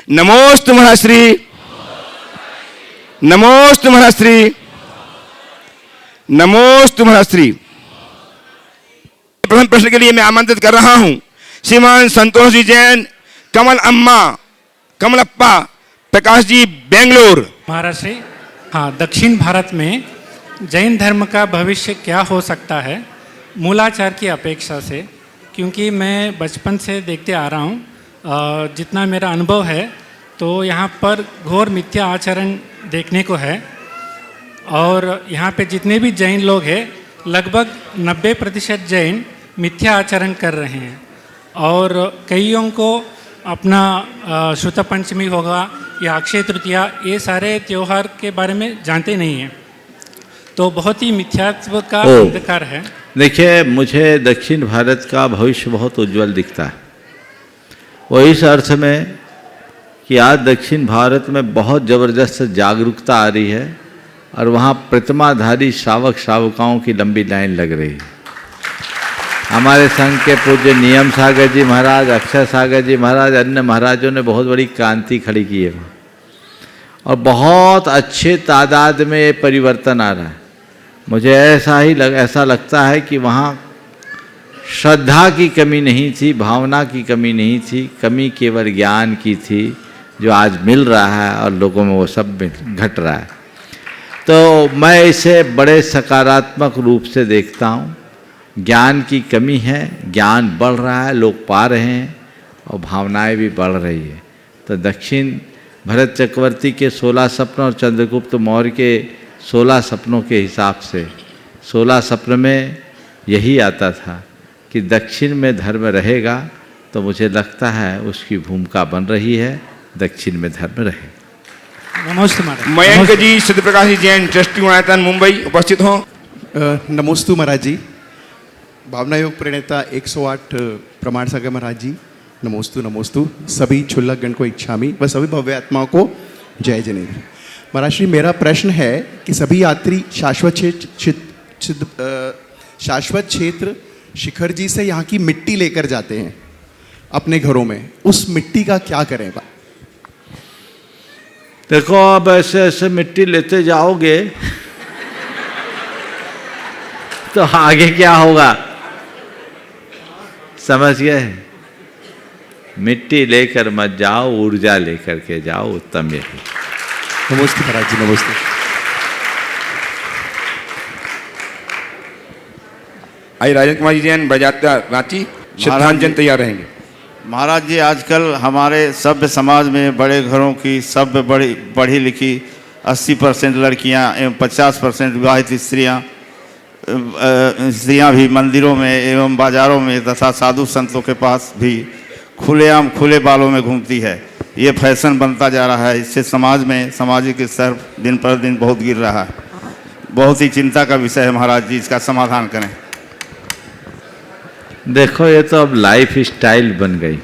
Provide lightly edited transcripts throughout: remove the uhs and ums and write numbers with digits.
नमोस्तु महाश्री, नमोस्तु महाश्री, नमोस्तु महाश्री। प्रथम प्रश्न के लिए मैं आमंत्रित कर रहा हूं श्रीमान संतोष जी जैन, कमल अम्मा, कमलप्पा, प्रकाश जी, बेंगलोर। महाराष्ट्र। हाँ, दक्षिण भारत में जैन धर्म का भविष्य क्या हो सकता है मूलाचार की अपेक्षा से? क्योंकि मैं बचपन से देखते आ रहा हूँ, जितना मेरा अनुभव है तो यहाँ पर घोर मिथ्या आचरण देखने को है। और यहाँ पे जितने भी जैन लोग हैं लगभग 90% जैन मिथ्या आचरण कर रहे हैं। और कईयों को अपना शुद्ध पंचमी होगा या अक्षय तृतीया, ये सारे त्यौहार के बारे में जानते नहीं हैं, तो बहुत ही मिथ्यात्व का अंधकार है। देखिए, मुझे दक्षिण भारत का भविष्य बहुत उज्जवल दिखता है। वो इस अर्थ में कि आज दक्षिण भारत में बहुत ज़बरदस्त जागरूकता आ रही है और वहाँ प्रतिमाधारी श्रावक श्रावकाओं की लंबी लाइन लग रही है। हमारे संघ के पूज्य नियम सागर जी महाराज, अक्षय सागर जी महाराज, अन्य महाराजों ने बहुत बड़ी क्रांति खड़ी की है और बहुत अच्छे तादाद में ये परिवर्तन आ रहा है। मुझे ऐसा लगता है कि वहाँ श्रद्धा की कमी नहीं थी, भावना की कमी नहीं थी, कमी केवल ज्ञान की थी, जो आज मिल रहा है और लोगों में वो सब घट रहा है। तो मैं इसे बड़े सकारात्मक रूप से देखता हूँ। ज्ञान की कमी है, ज्ञान बढ़ रहा है, लोग पा रहे हैं और भावनाएं भी बढ़ रही है। तो दक्षिण भरत चक्रवर्ती के 16 सपनों और चंद्रगुप्त मौर्य के 16 सपनों के हिसाब से 16 सपन में यही आता था कि दक्षिण में धर्म रहेगा, तो मुझे लगता है उसकी भूमिका बन रही है, दक्षिण में धर्म रहेगा। नमस्ते महाराज। मयंक जी, सत्यप्रकाश जी जैन, ट्रस्टी गुणायतन, मुंबई, उपस्थित हो। नमोस्तु महाराज जी। भावना योग प्रणेता 108 प्रमाण सागर महाराज जी, नमोस्तु नमोस्तु। सभी क्षुल्लक गण को इच्छामी व सभी भव्य आत्माओं को जय जनेन्द्र। महाराज श्री, मेरा प्रश्न है कि सभी यात्री शाश्वत क्षेत्र शिखर जी से यहाँ की मिट्टी लेकर जाते हैं अपने घरों में, उस मिट्टी का क्या करें? देखो, अब ऐसे ऐसे मिट्टी लेते जाओगे तो आगे क्या होगा समझ गए? मिट्टी लेकर मत जाओ, ऊर्जा लेकर के जाओ, उत्तम यही। नमस्ते महाराज जी, नमस्ते। आई राजेंद्र कुमार जी जैन, बजात्या, रांची, श्रद्धांजलि तैयार रहेंगे। महाराज जी, आजकल हमारे सभ्य समाज में बड़े घरों की सभ्य पढ़ी लिखी 80% लड़कियां एवं 50% विवाहित स्त्रियां भी मंदिरों में एवं बाजारों में तथा साधु संतों के पास भी खुलेआम खुले बालों में घूमती है। ये फैशन बनता जा रहा है। इससे समाज में सामाजिक स्तर दिन पर दिन बहुत गिर रहा है। बहुत ही चिंता का विषय है महाराज जी, इसका समाधान करें। देखो, ये तो अब लाइफ स्टाइल बन गई।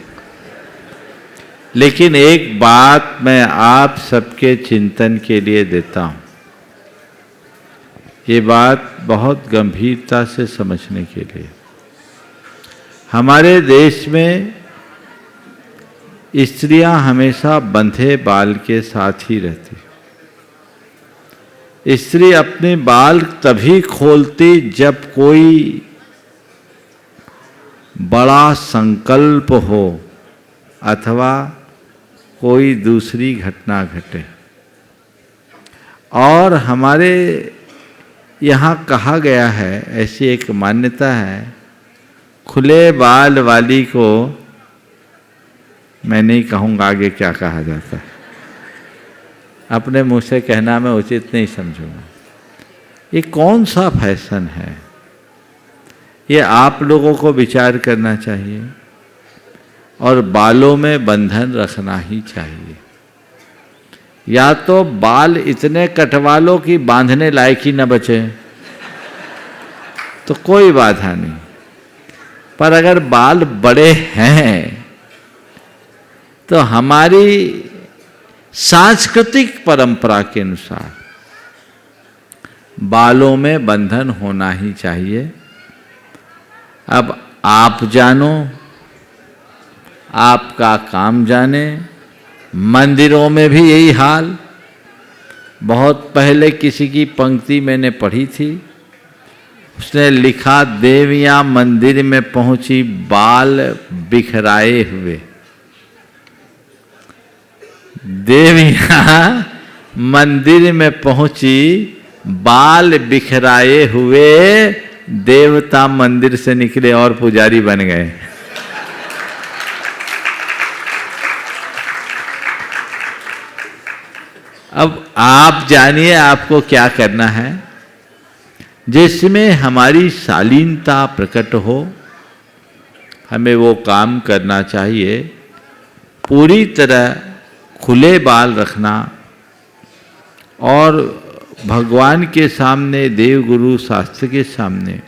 लेकिन एक बात मैं आप सबके चिंतन के लिए देता हूँ, ये बात बहुत गंभीरता से समझने के लिए। हमारे देश में स्त्रियां हमेशा बंधे बाल के साथ ही रहती। स्त्री अपने बाल तभी खोलती जब कोई बड़ा संकल्प हो अथवा कोई दूसरी घटना घटे। और हमारे यहाँ कहा गया है, ऐसी एक मान्यता है, खुले बाल वाली को, मैं नहीं कहूँगा आगे क्या कहा जाता है, अपने मुँह से कहना मैं उचित नहीं समझूंगा। ये कौन सा फैशन है? ये आप लोगों को विचार करना चाहिए और बालों में बंधन रखना ही चाहिए। या तो बाल इतने कटवा लो कि बांधने लायक ही न बचे तो कोई बाधा नहीं, पर अगर बाल बड़े हैं तो हमारी सांस्कृतिक परंपरा के अनुसार बालों में बंधन होना ही चाहिए। अब आप जानो, आपका काम जाने, मंदिरों में भी यही हाल। बहुत पहले किसी की पंक्ति मैंने पढ़ी थी, उसने लिखा, देवियां मंदिर में पहुंची बाल बिखराए हुए। देवियां मंदिर में पहुंची बाल बिखराए हुए, देवता मंदिर से निकले और पुजारी बन गए। अब आप जानिए आपको क्या करना है। जिसमें हमारी शालीनता प्रकट हो, हमें वो काम करना चाहिए। पूरी तरह खुले बाल रखना और भगवान के सामने, देव गुरु शास्त्र के सामने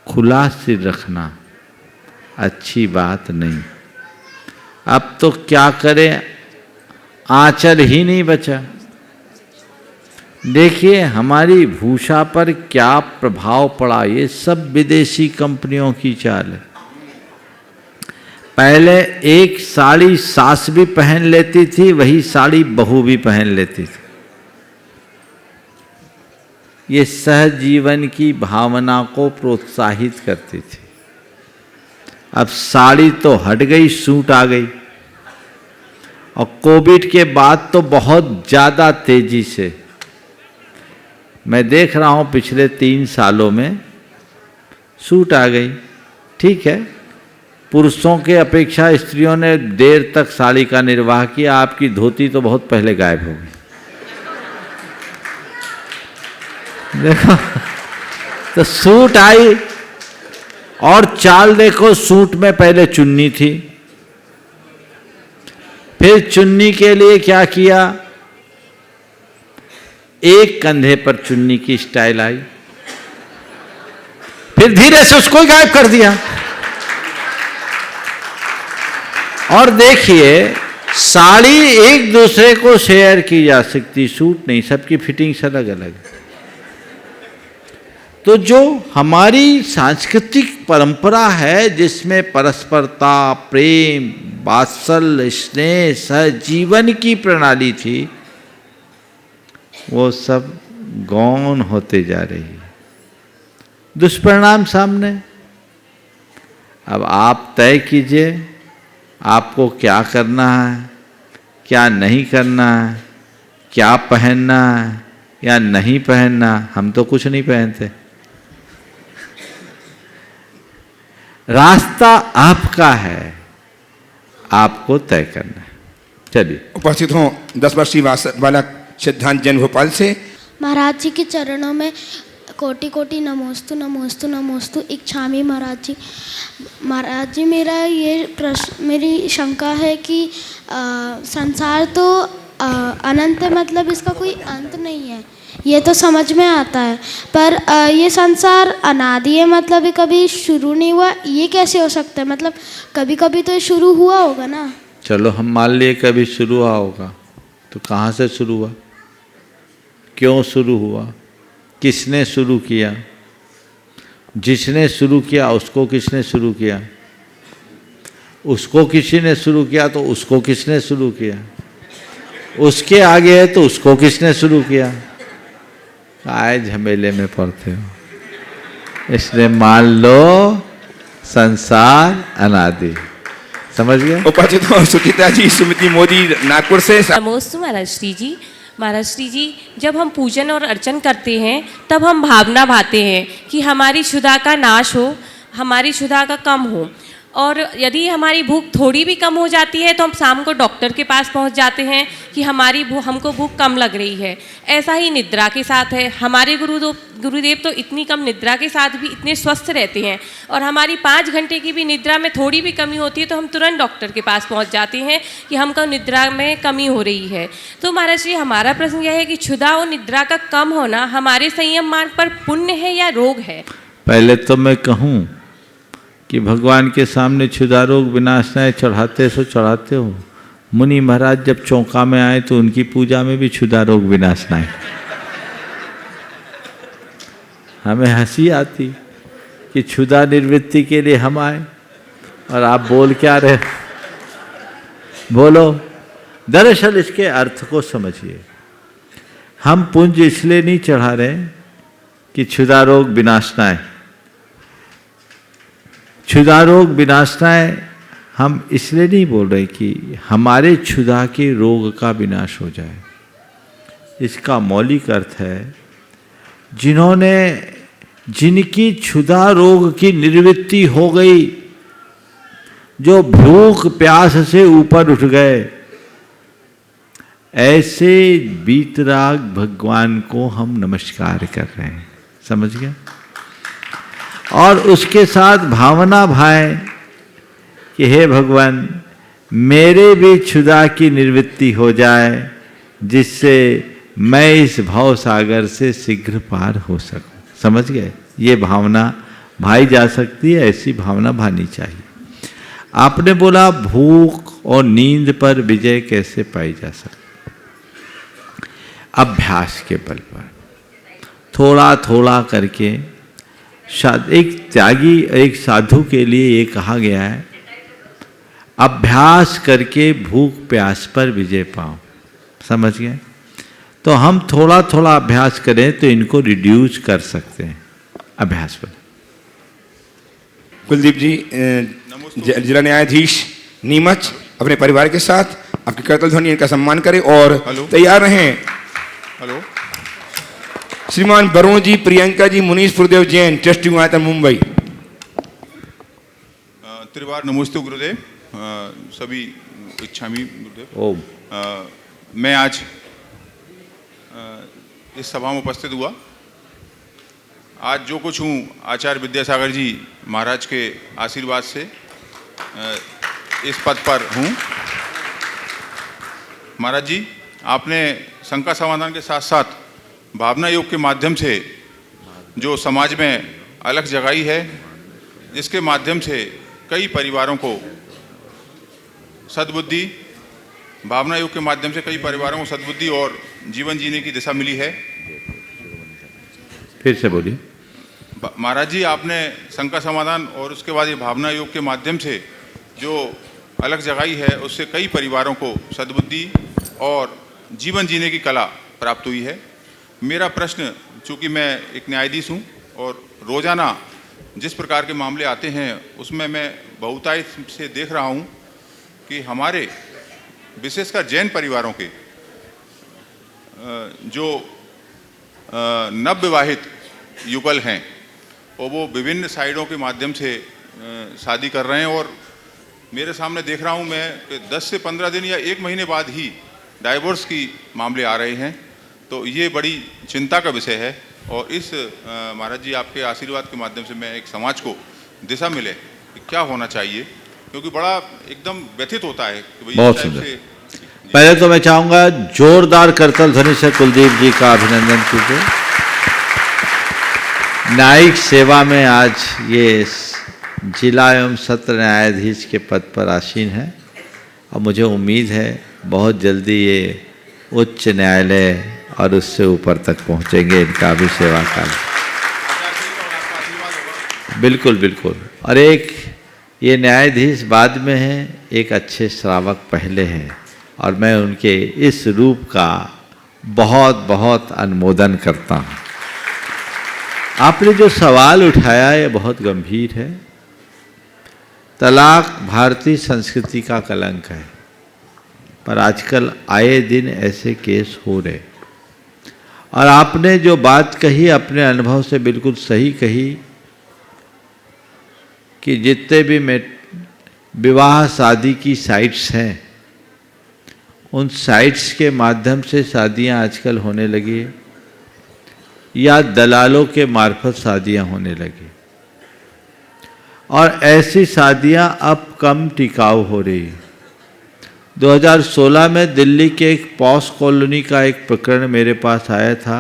खुला सिर रखना अच्छी बात नहीं। अब तो क्या करें, आंचल ही नहीं बचा। देखिए हमारी भूषा पर क्या प्रभाव पड़ा, ये सब विदेशी कंपनियों की चाल है। पहले एक साड़ी सास भी पहन लेती थी, वही साड़ी बहू भी पहन लेती थी। ये सहजीवन की भावना को प्रोत्साहित करती थी। अब साड़ी तो हट गई, सूट आ गई। और कोविड के बाद तो बहुत ज़्यादा तेजी से मैं देख रहा हूँ, पिछले 3 सालों में सूट आ गई। ठीक है, पुरुषों के अपेक्षा स्त्रियों ने देर तक साड़ी का निर्वाह किया। आपकी धोती तो बहुत पहले गायब हो गई। देखो तो सूट आई, और चाल देखो, सूट में पहले चुन्नी थी, फिर चुन्नी के लिए क्या किया, एक कंधे पर चुन्नी की स्टाइल आई, फिर धीरे से उसको ही गायब कर दिया। और देखिए साड़ी एक दूसरे को शेयर की जा सकती, सूट नहीं, सबकी फिटिंग्स अलग अलग। तो जो हमारी सांस्कृतिक परंपरा है, जिसमें परस्परता, प्रेम, वात्सल्य, स्नेह, सहजीवन की प्रणाली थी, वो सब गौण होते जा रही है। दुष्परिणाम सामने। अब आप तय कीजिए आपको क्या करना है, क्या नहीं करना है, क्या पहनना है या नहीं पहनना। हम तो कुछ नहीं पहनते। रास्ता आपका है, आपको तय करना है। चलिए। उपस्थित हों 10 वर्षीय बालक सिद्धांत जैन भोपाल से। महाराज जी के चरणों में कोटि कोटि नमोस्तु नमोस्तु नमोस्तु इच्छामि महाराज जी। महाराज जी मेरा ये प्रश्न, मेरी शंका है कि संसार तो अनंत है, मतलब इसका कोई अंत नहीं है, ये तो समझ में आता है। पर ये संसार अनादि है, मतलब ये कभी शुरू नहीं हुआ, ये कैसे हो सकता है? मतलब कभी कभी तो ये शुरू हुआ होगा ना। चलो हम मान लिए कभी शुरू हुआ होगा, तो कहाँ से शुरू हुआ, क्यों शुरू हुआ, किसने शुरू किया? जिसने शुरू किया उसको किसने शुरू किया? उसको किसी ने शुरू किया तो उसको किसने शुरू किया? उसके आगे है तो उसको किसने शुरू किया? आए झमेले में पड़ते हो। इसलिए मान लो संसार अनादि। समझ गए? उपस्थित हो सुचिता जी, सुमिति मोदी नागपुर से। नमोस्तु महाराज श्री जी। महाराज श्री जी, जब हम पूजन और अर्चन करते हैं तब हम भावना भाते हैं कि हमारी क्षुधा का नाश हो, हमारी क्षुधा का कम हो। और यदि हमारी भूख थोड़ी भी कम हो जाती है तो हम शाम को डॉक्टर के पास पहुंच जाते हैं कि हमको भूख कम लग रही है। ऐसा ही निद्रा के साथ है। हमारे गुरुदेव तो इतनी कम निद्रा के साथ भी इतने स्वस्थ रहते हैं, और हमारी 5 घंटे की भी निद्रा में थोड़ी भी कमी होती है तो हम तुरंत डॉक्टर के पास पहुंच जाते हैं कि हमको निद्रा में कमी हो रही है। तो महाराज जी, हमारा प्रश्न यह है कि क्षुधा और निद्रा का कम होना हमारे संयम मार्ग पर पुण्य है या रोग है? पहले तो मैं कहूँ कि भगवान के सामने क्षुधा रोग विनाशनाय चढ़ाते सो चढ़ाते हो। मुनि महाराज जब चौका में आए तो उनकी पूजा में भी क्षुधा रोग विनाशनाय। हमें हंसी आती कि क्षुधा निवृत्ति के लिए हम आए और आप बोल क्या रहे? बोलो। दरअसल इसके अर्थ को समझिए। हम पुंज इसलिए नहीं चढ़ा रहे कि क्षुधा रोग विनाशनाय, क्षुधा रोग विनाशनाय हम इसलिए नहीं बोल रहे कि हमारे क्षुधा के रोग का विनाश हो जाए। इसका मौलिक अर्थ है जिनकी क्षुधा रोग की निवृत्ति हो गई, जो भूख प्यास से ऊपर उठ गए, ऐसे वीतराग भगवान को हम नमस्कार कर रहे हैं। समझ गए? और उसके साथ भावना भाएं कि हे भगवान, मेरे भी क्षुधा की निवृत्ति हो जाए, जिससे मैं इस भव सागर से शीघ्र पार हो सकूं। समझ गए? ये भावना भाई जा सकती है, ऐसी भावना भानी चाहिए। आपने बोला भूख और नींद पर विजय कैसे पाई जा सकती? अभ्यास के बल पर, थोड़ा थोड़ा करके। एक त्यागी, एक साधु के लिए ये कहा गया है, अभ्यास करके भूख प्यास पर विजय पाओ। समझ गए? तो हम थोड़ा थोड़ा अभ्यास करें तो इनको रिड्यूस कर सकते हैं अभ्यास पर। कुलदीप जी, जिला न्यायाधीश नीमच अपने परिवार के साथ आपकी करतल ध्वनि इनका सम्मान करें और तैयार रहें। हेलो। श्रीमान वरुण जी, प्रियंका जी, मुनीश पुरदेव जैन, ट्रस्टी आयतन मुंबई। त्रिवार नमोस्तु गुरुदेव, सभी इच्छामी गुरुदेव। ओम। मैं आज इस सभा में उपस्थित हुआ। आज जो कुछ हूँ आचार्य विद्यासागर जी महाराज के आशीर्वाद से इस पद पर हूँ। महाराज जी, आपने शंका समाधान के साथ साथ भावना योग के माध्यम से जो समाज में अलग जगाई है, जिसके माध्यम से कई परिवारों को सद्बुद्धि, भावना योग के माध्यम से कई परिवारों को सद्बुद्धि और जीवन जीने की दिशा मिली है। फिर से बोलिए। महाराज जी, आपने शंका समाधान और उसके बाद ये भावना योग के माध्यम से जो अलग जगाई है, उससे कई परिवारों को सद्बुद्धि और जीवन जीने की कला प्राप्त हुई है। मेरा प्रश्न, चूँकि मैं एक न्यायाधीश हूँ और रोज़ाना जिस प्रकार के मामले आते हैं उसमें मैं बहुतायत से देख रहा हूँ कि हमारे विशेषकर जैन परिवारों के जो नवविवाहित युगल हैं और वो विभिन्न साइडों के माध्यम से शादी कर रहे हैं, और मेरे सामने देख रहा हूँ मैं कि 10 से 15 दिन या 1 महीने बाद ही डाइवोर्स की मामले आ रहे हैं। तो ये बड़ी चिंता का विषय है, और इस महाराज जी आपके आशीर्वाद के माध्यम से मैं एक समाज को दिशा मिले कि क्या होना चाहिए, क्योंकि बड़ा एकदम व्यथित होता है कि भाई बहुत सुंदर। पहले तो मैं चाहूंगा जोरदार करतल ध्वनि से कुलदीप जी का अभिनंदन कीजिए। न्यायिक सेवा में आज ये जिला एवं सत्र न्यायाधीश के पद पर आसीन है, और मुझे उम्मीद है बहुत जल्दी ये उच्च न्यायालय और उससे ऊपर तक पहुंचेंगे। इनका भी सेवा काल। बिल्कुल बिल्कुल। और एक ये न्यायाधीश बाद में है, एक अच्छे श्रावक पहले हैं, और मैं उनके इस रूप का बहुत बहुत अनुमोदन करता हूँ। आपने जो सवाल उठाया ये बहुत गंभीर है। तलाक भारतीय संस्कृति का कलंक है, पर आजकल आए दिन ऐसे केस हो रहे। और आपने जो बात कही अपने अनुभव से बिल्कुल सही कही कि जितने भी विवाह शादी की साइट्स हैं, उन साइट्स के माध्यम से शादियां आजकल होने लगी, या दलालों के मार्फत शादियां होने लगी, और ऐसी शादियां अब कम टिकाऊ हो रही। 2016 में दिल्ली के एक पॉश कॉलोनी का एक प्रकरण मेरे पास आया था।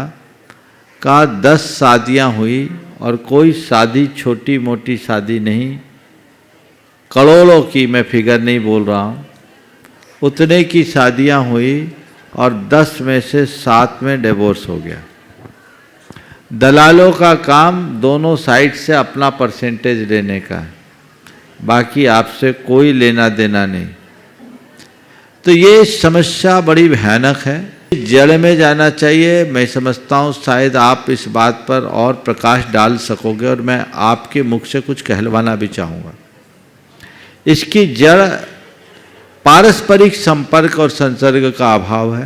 कहा 10 शादियां हुई, और कोई शादी छोटी मोटी शादी नहीं, करोड़ों की, मैं फिगर नहीं बोल रहा हूँ, उतने की शादियां हुई, और 10 में से 7 में डिवोर्स हो गया। दलालों का काम दोनों साइड से अपना परसेंटेज लेने का है, बाकी आपसे कोई लेना देना नहीं। तो ये समस्या बड़ी भयानक है, जड़ में जाना चाहिए। मैं समझता हूँ शायद आप इस बात पर और प्रकाश डाल सकोगे और मैं आपके मुख से कुछ कहलवाना भी चाहूँगा। इसकी जड़ पारस्परिक संपर्क और संसर्ग का अभाव है।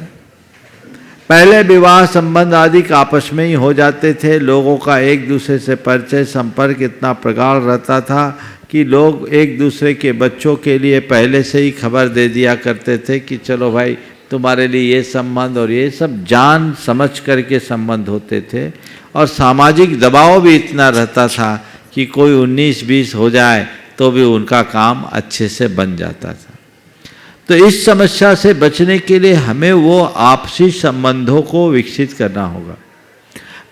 पहले विवाह संबंध आदि आपस में ही हो जाते थे, लोगों का एक दूसरे से परिचय संपर्क इतना प्रगाढ़ रहता था कि लोग एक दूसरे के बच्चों के लिए पहले से ही खबर दे दिया करते थे कि चलो भाई तुम्हारे लिए ये संबंध, और ये सब जान समझ करके संबंध होते थे। और सामाजिक दबाव भी इतना रहता था कि कोई 19-20 हो जाए तो भी उनका काम अच्छे से बन जाता था। तो इस समस्या से बचने के लिए हमें वो आपसी संबंधों को विकसित करना होगा।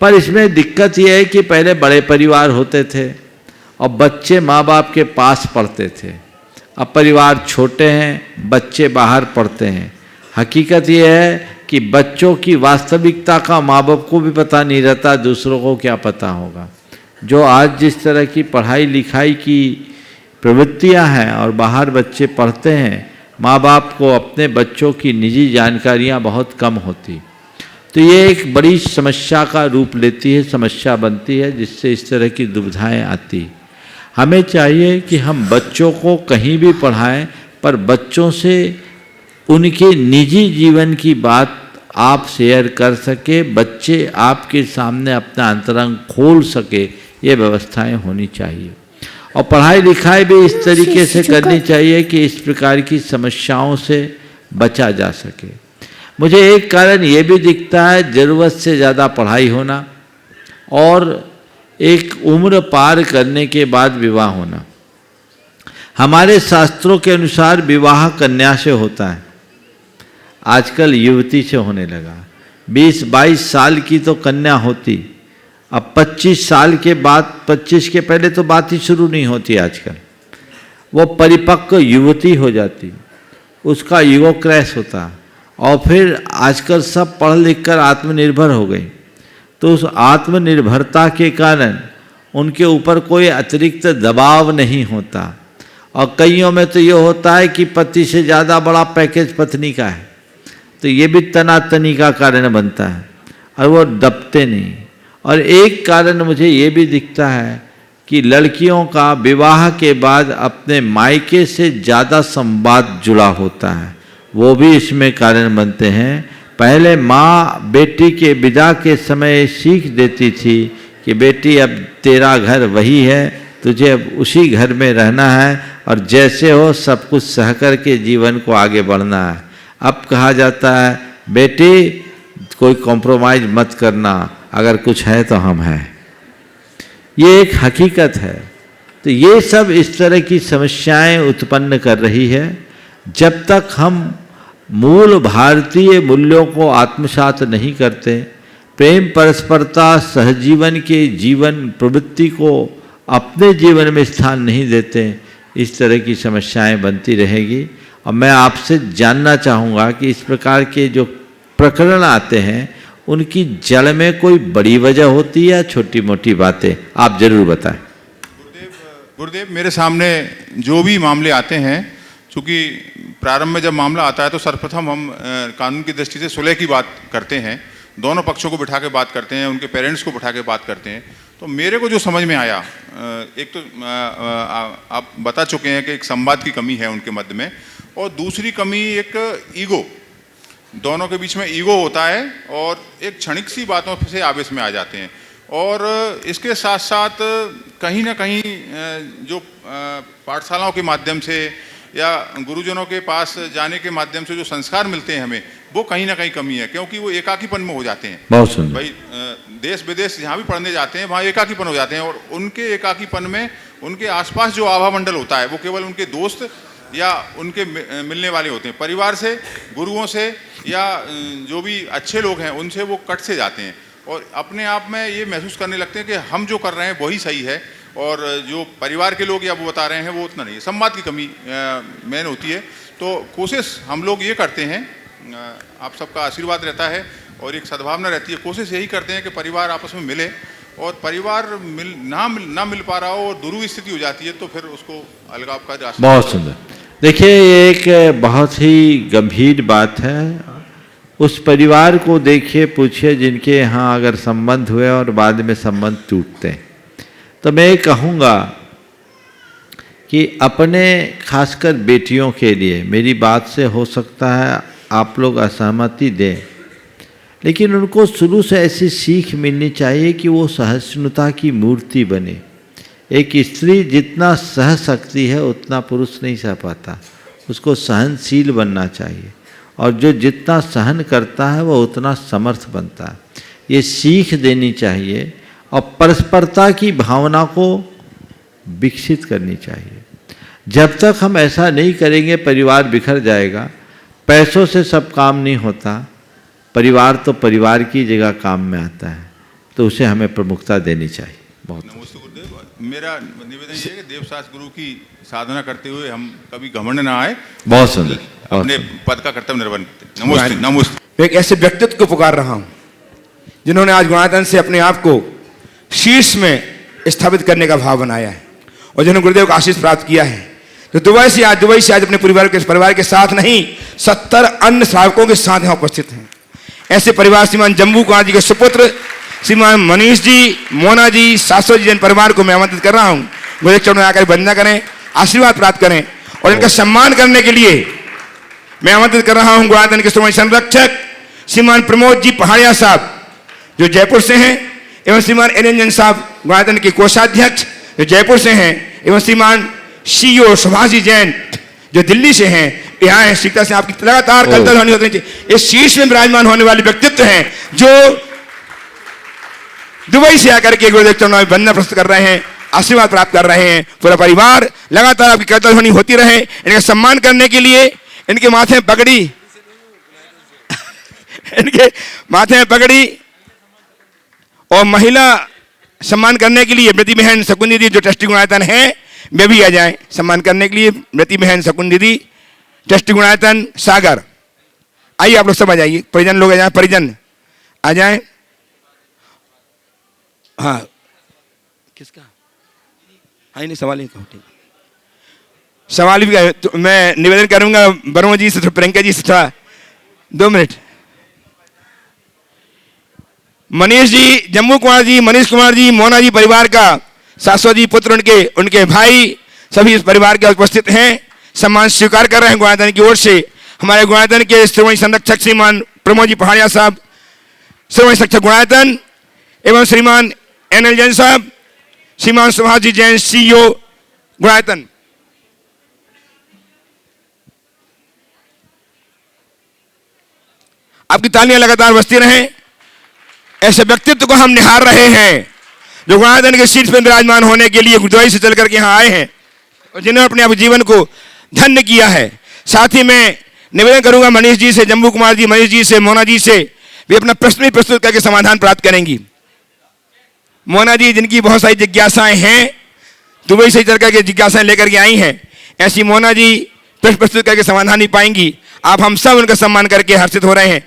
पर इसमें दिक्कत यह है कि पहले बड़े परिवार होते थे और बच्चे माँ बाप के पास पढ़ते थे। अब परिवार छोटे हैं, बच्चे बाहर पढ़ते हैं। हकीकत यह है कि बच्चों की वास्तविकता का माँ बाप को भी पता नहीं रहता, दूसरों को क्या पता होगा। जो आज जिस तरह की पढ़ाई लिखाई की प्रवृत्तियाँ हैं और बाहर बच्चे पढ़ते हैं, माँ बाप को अपने बच्चों की निजी जानकारियाँ बहुत कम होती। तो ये एक बड़ी समस्या का रूप लेती है, समस्या बनती है, जिससे इस तरह की दुविधाएं आती। हमें चाहिए कि हम बच्चों को कहीं भी पढ़ाएं, पर बच्चों से उनके निजी जीवन की बात आप शेयर कर सके, बच्चे आपके सामने अपना अंतरंग खोल सके, ये व्यवस्थाएं होनी चाहिए। और पढ़ाई लिखाई भी इस तरीके से करनी चाहिए कि इस प्रकार की समस्याओं से बचा जा सके। मुझे एक कारण ये भी दिखता है, ज़रूरत से ज़्यादा पढ़ाई होना और एक उम्र पार करने के बाद विवाह होना। हमारे शास्त्रों के अनुसार विवाह कन्या से होता है, आजकल युवती से होने लगा। 20-22 साल की तो कन्या होती, अब 25 साल के बाद, 25 के पहले तो बात ही शुरू नहीं होती। आजकल वो परिपक्व युवती हो जाती, उसका ईगो क्रैश होता, और फिर आजकल सब पढ़ लिख कर आत्मनिर्भर हो गई। तो उस आत्मनिर्भरता के कारण उनके ऊपर कोई अतिरिक्त दबाव नहीं होता। और कईयों में तो ये होता है कि पति से ज़्यादा बड़ा पैकेज पत्नी का है, तो ये भी तनातनी का कारण बनता है और वो दबते नहीं। और एक कारण मुझे ये भी दिखता है कि लड़कियों का विवाह के बाद अपने मायके से ज़्यादा संवाद जुड़ा होता है, वो भी इसमें कारण बनते हैं। पहले माँ बेटी के विदा के समय सीख देती थी कि बेटी अब तेरा घर वही है, तुझे अब उसी घर में रहना है और जैसे हो सब कुछ सह कर के जीवन को आगे बढ़ना है। अब कहा जाता है बेटी कोई कॉम्प्रोमाइज़ मत करना, अगर कुछ है तो हम हैं। ये एक हकीकत है। तो ये सब इस तरह की समस्याएं उत्पन्न कर रही है। जब तक हम मूल भारतीय मूल्यों को आत्मसात नहीं करते, प्रेम परस्परता सहजीवन के जीवन प्रवृत्ति को अपने जीवन में स्थान नहीं देते, इस तरह की समस्याएं बनती रहेगी। और मैं आपसे जानना चाहूँगा कि इस प्रकार के जो प्रकरण आते हैं उनकी जड़ में कोई बड़ी वजह होती है या छोटी मोटी बातें, आप जरूर बताएं। गुरुदेव, मेरे सामने जो भी मामले आते हैं, चूँकि प्रारंभ में जब मामला आता है तो सर्वप्रथम हम कानून की दृष्टि से सुलह की बात करते हैं, दोनों पक्षों को बिठा के बात करते हैं, उनके पेरेंट्स को बिठा के बात करते हैं। तो मेरे को जो समझ में आया, एक तो आप बता चुके हैं कि एक संवाद की कमी है उनके मध्य में, और दूसरी कमी एक ईगो, दोनों के बीच में ईगो होता है और एक क्षणिक सी बातों से आवेश में आ जाते हैं। और इसके साथ साथ कहीं ना कहीं जो पाठशालाओं के माध्यम से या गुरुजनों के पास जाने के माध्यम से जो संस्कार मिलते हैं हमें, वो कहीं ना कहीं कमी है, क्योंकि वो एकाकीपन में हो जाते हैं। बहुत सुंदर। भाई देश विदेश जहाँ भी पढ़ने जाते हैं वहाँ एकाकीपन हो जाते हैं, और उनके एकाकीपन में उनके आसपास जो आभा मंडल होता है वो केवल उनके दोस्त या उनके मिलने वाले होते हैं। परिवार से, गुरुओं से या जो भी अच्छे लोग हैं उनसे वो कट से जाते हैं और अपने आप में ये महसूस करने लगते हैं कि हम जो कर रहे हैं वही सही है, और जो परिवार के लोग या वो बता रहे हैं वो उतना नहीं है। संवाद की कमी मेन होती है। तो कोशिश हम लोग ये करते हैं, आप सबका आशीर्वाद रहता है और एक सद्भावना रहती है, कोशिश यही करते हैं कि परिवार आपस में मिले, और परिवार ना मिल पा रहा हो और दुरू स्थिति हो जाती है तो फिर उसको अलगाव का रास्ता। बहुत सुंदर। देखिए, ये एक बहुत ही गंभीर बात है। उस परिवार को देखिए, पूछिए जिनके यहाँ अगर संबंध हुए और बाद में संबंध टूटते हैं। तो मैं ये कहूँगा कि अपने खासकर बेटियों के लिए, मेरी बात से हो सकता है आप लोग असहमति दें, लेकिन उनको शुरू से ऐसी सीख मिलनी चाहिए कि वो सहिष्णुता की मूर्ति बने। एक स्त्री जितना सह सकती है उतना पुरुष नहीं सह पाता, उसको सहनशील बनना चाहिए, और जो जितना सहन करता है वो उतना समर्थ बनता है। ये सीख देनी चाहिए और परस्परता की भावना को विकसित करनी चाहिए। जब तक हम ऐसा नहीं करेंगे परिवार बिखर जाएगा। पैसों से सब काम नहीं होता, परिवार तो परिवार की जगह काम में आता है, तो उसे हमें प्रमुखता देनी चाहिए। बहुत नमस्ते गुरुदेव, मेरा निवेदन ये है कि देवशास्त्र गुरु की साधना करते हुए हम कभी घमंड ना आए, बहुत सुंदर, अपने पद का कर्तव्य निर्वहन करते। नमस्ते नमस्ते। मैं एक ऐसे व्यक्तित्व को पुकार रहा हूँ जिन्होंने आज गुणायतन से अपने आप को शीर्ष में स्थापित करने का भाव बनाया है और जिन्होंने गुरुदेव का आशीष प्राप्त किया है। जो दुबई से आज अपने परिवार के साथ नहीं, 70 अन्य श्रावकों के साथ यहाँ उपस्थित हैं। ऐसे परिवार श्रीमान जम्बू कुमार जी के सुपुत्र श्रीमान मनीष जी, मोना जी, शाश्वत जी, जन परिवार को मैं आमंत्रित कर रहा हूँ, गुरुदेव चरणों में आकर वंदना करें, आशीर्वाद प्राप्त करें। और इनका सम्मान करने के लिए मैं आमंत्रित कर रहा हूँ गुणायतन के श्रोमणी संरक्षक श्रीमान प्रमोद जी पहाड़िया साहब जो जयपुर से हैं, एवं श्रीमान निरंजन साहब गुणायतन के कोषाध्यक्ष जो जयपुर से हैं, एवं श्रीमान CEO सुभाष जी जैन जो दिल्ली से हैं। यहाँ है शिक्षा से आपकी लगातार कलतल होती चाहिए। इस शीर्ष में विराजमान होने वाले व्यक्तित्व हैं जो दुबई से आकर के गुरुदेव चरणों में वंदना प्रस्तुत कर रहे हैं, आशीर्वाद प्राप्त कर रहे हैं। पूरा परिवार लगातार आपकी कलतल होती रहे। इनका सम्मान करने के लिए इनके माथे में पगड़ी इनके माथे में पगड़ी और महिला सम्मान करने के लिए मृति बहन शकुन दीदी जो ट्रस्टी गुणायतन है, वे भी आ जाए सम्मान करने के लिए। मृति बहन शकुन दीदी, ट्रस्टी गुणायतन सागर, आइए आप लोग सब आ जाइए। परिजन लोग आ जाए, परिजन आ जाए। हाँ, किसका? हाँ, नहीं सवाल ही कहो, ठीक सवाल भी तो मैं निवेदन करूंगा वर्मा जी से, प्रियंका जी से, 2 मिनट। मनीष जी, जम्मू कुमार जी, मनीष कुमार जी, मोना जी परिवार का, शाश्वत जी पुत्र, उनके भाई, सभी इस परिवार के उपस्थित हैं। सम्मान स्वीकार कर रहे हैं गुणायतन की ओर से। हमारे गुणायतन के श्रोमणी संरक्षक श्रीमान प्रमोद जी पहाड़िया साहब, श्रोमणी संरक्षक गुणायतन, एवं श्रीमान NL जैन साहब, श्रीमान सुभाष जी जैन CEO गुणायतन। आपकी तालियां लगातार बजती रहें। ऐसे व्यक्तित्व को हम निहार रहे हैं जो गुणायतन के शीर्ष पर विराजमान होने के लिए दुबई से चल करके यहाँ आए हैं और जिन्होंने अपने आप जीवन को धन्य किया है। साथ ही मैं निवेदन करूंगा मनीष जी से, जम्बू कुमार जी, मनीष जी से, मोना जी से, वे अपना प्रश्न भी प्रस्तुत करके समाधान प्राप्त करेंगी। मोना जी जिनकी बहुत सारी जिज्ञासाएं हैं, दुबई से चल करके जिज्ञासाएं लेकर के आई हैं, ऐसी मोना जी प्रश्न प्रस्तुत करके समाधान नहीं पाएंगी। आप हम सब उनका सम्मान करके हर्षित हो रहे हैं।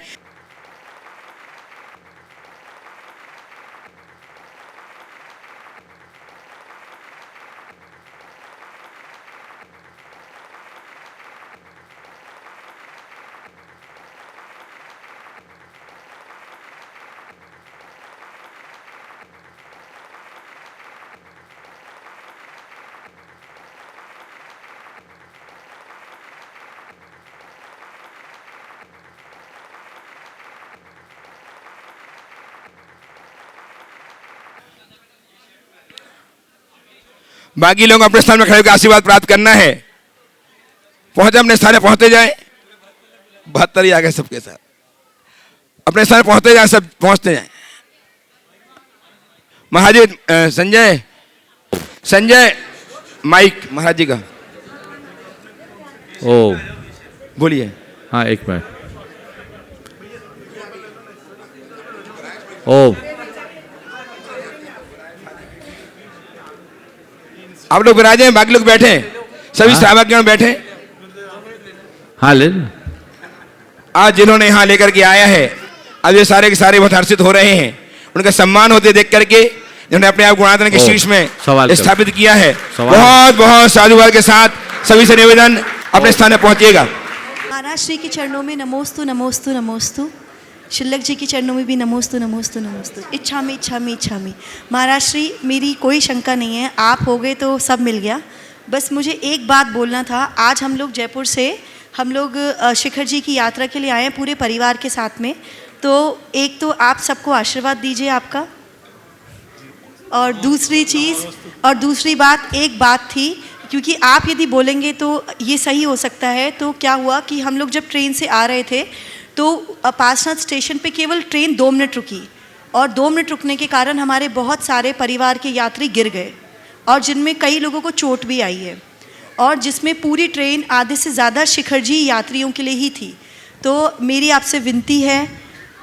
बाकी लोग अपने स्थान में खड़े होकर आशीर्वाद प्राप्त करना है। पहुंचे अपने स्थान पहुंचते जाए। 72 ही आ गए सबके साथ, अपने स्थान पहुंचते जाए, सब पहुंचते जाए। महाराज जी, संजय माइक महाराज जी का। ओ बोलिए। हाँ, 1 मिनट। ओ आप लोग विराजे हैं, बाकी लोग बैठे, सभी श्रावकगण बैठे। हाँ, ले आज जिन्होंने यहाँ लेकर के आया है, अब ये सारे के सारे बहुत हर्षित हो रहे हैं। उनका सम्मान होते देख करके जिन्होंने अपने आप गुणायतन के शीर्ष में स्थापित किया है। बहुत बहुत साधुवाद के साथ सभी से निवेदन, अपने स्थान में पहुंचिएगा। महाराज श्री के चरणों में नमोस्तु नमोस्तु नमोस्तु, शिल्लक जी के चरणों में भी नमोस्तु नमोस्तु नमोस्तु। इच्छामि इच्छामि इच्छामि। महाराज श्री, मेरी कोई शंका नहीं है, आप हो गए तो सब मिल गया। बस मुझे एक बात बोलना था। आज हम लोग जयपुर से हम लोग शिखर जी की यात्रा के लिए आए हैं पूरे परिवार के साथ में। तो एक तो आप सबको आशीर्वाद दीजिए आपका, और दूसरी बात, एक बात थी, क्योंकि आप यदि बोलेंगे तो ये सही हो सकता है। तो क्या हुआ कि हम लोग जब ट्रेन से आ रहे थे तो पासनाथ स्टेशन पे केवल ट्रेन 2 मिनट रुकी, और 2 मिनट रुकने के कारण हमारे बहुत सारे परिवार के यात्री गिर गए, और जिनमें कई लोगों को चोट भी आई है, और जिसमें पूरी ट्रेन आधे से ज़्यादा शिखर जी यात्रियों के लिए ही थी। तो मेरी आपसे विनती है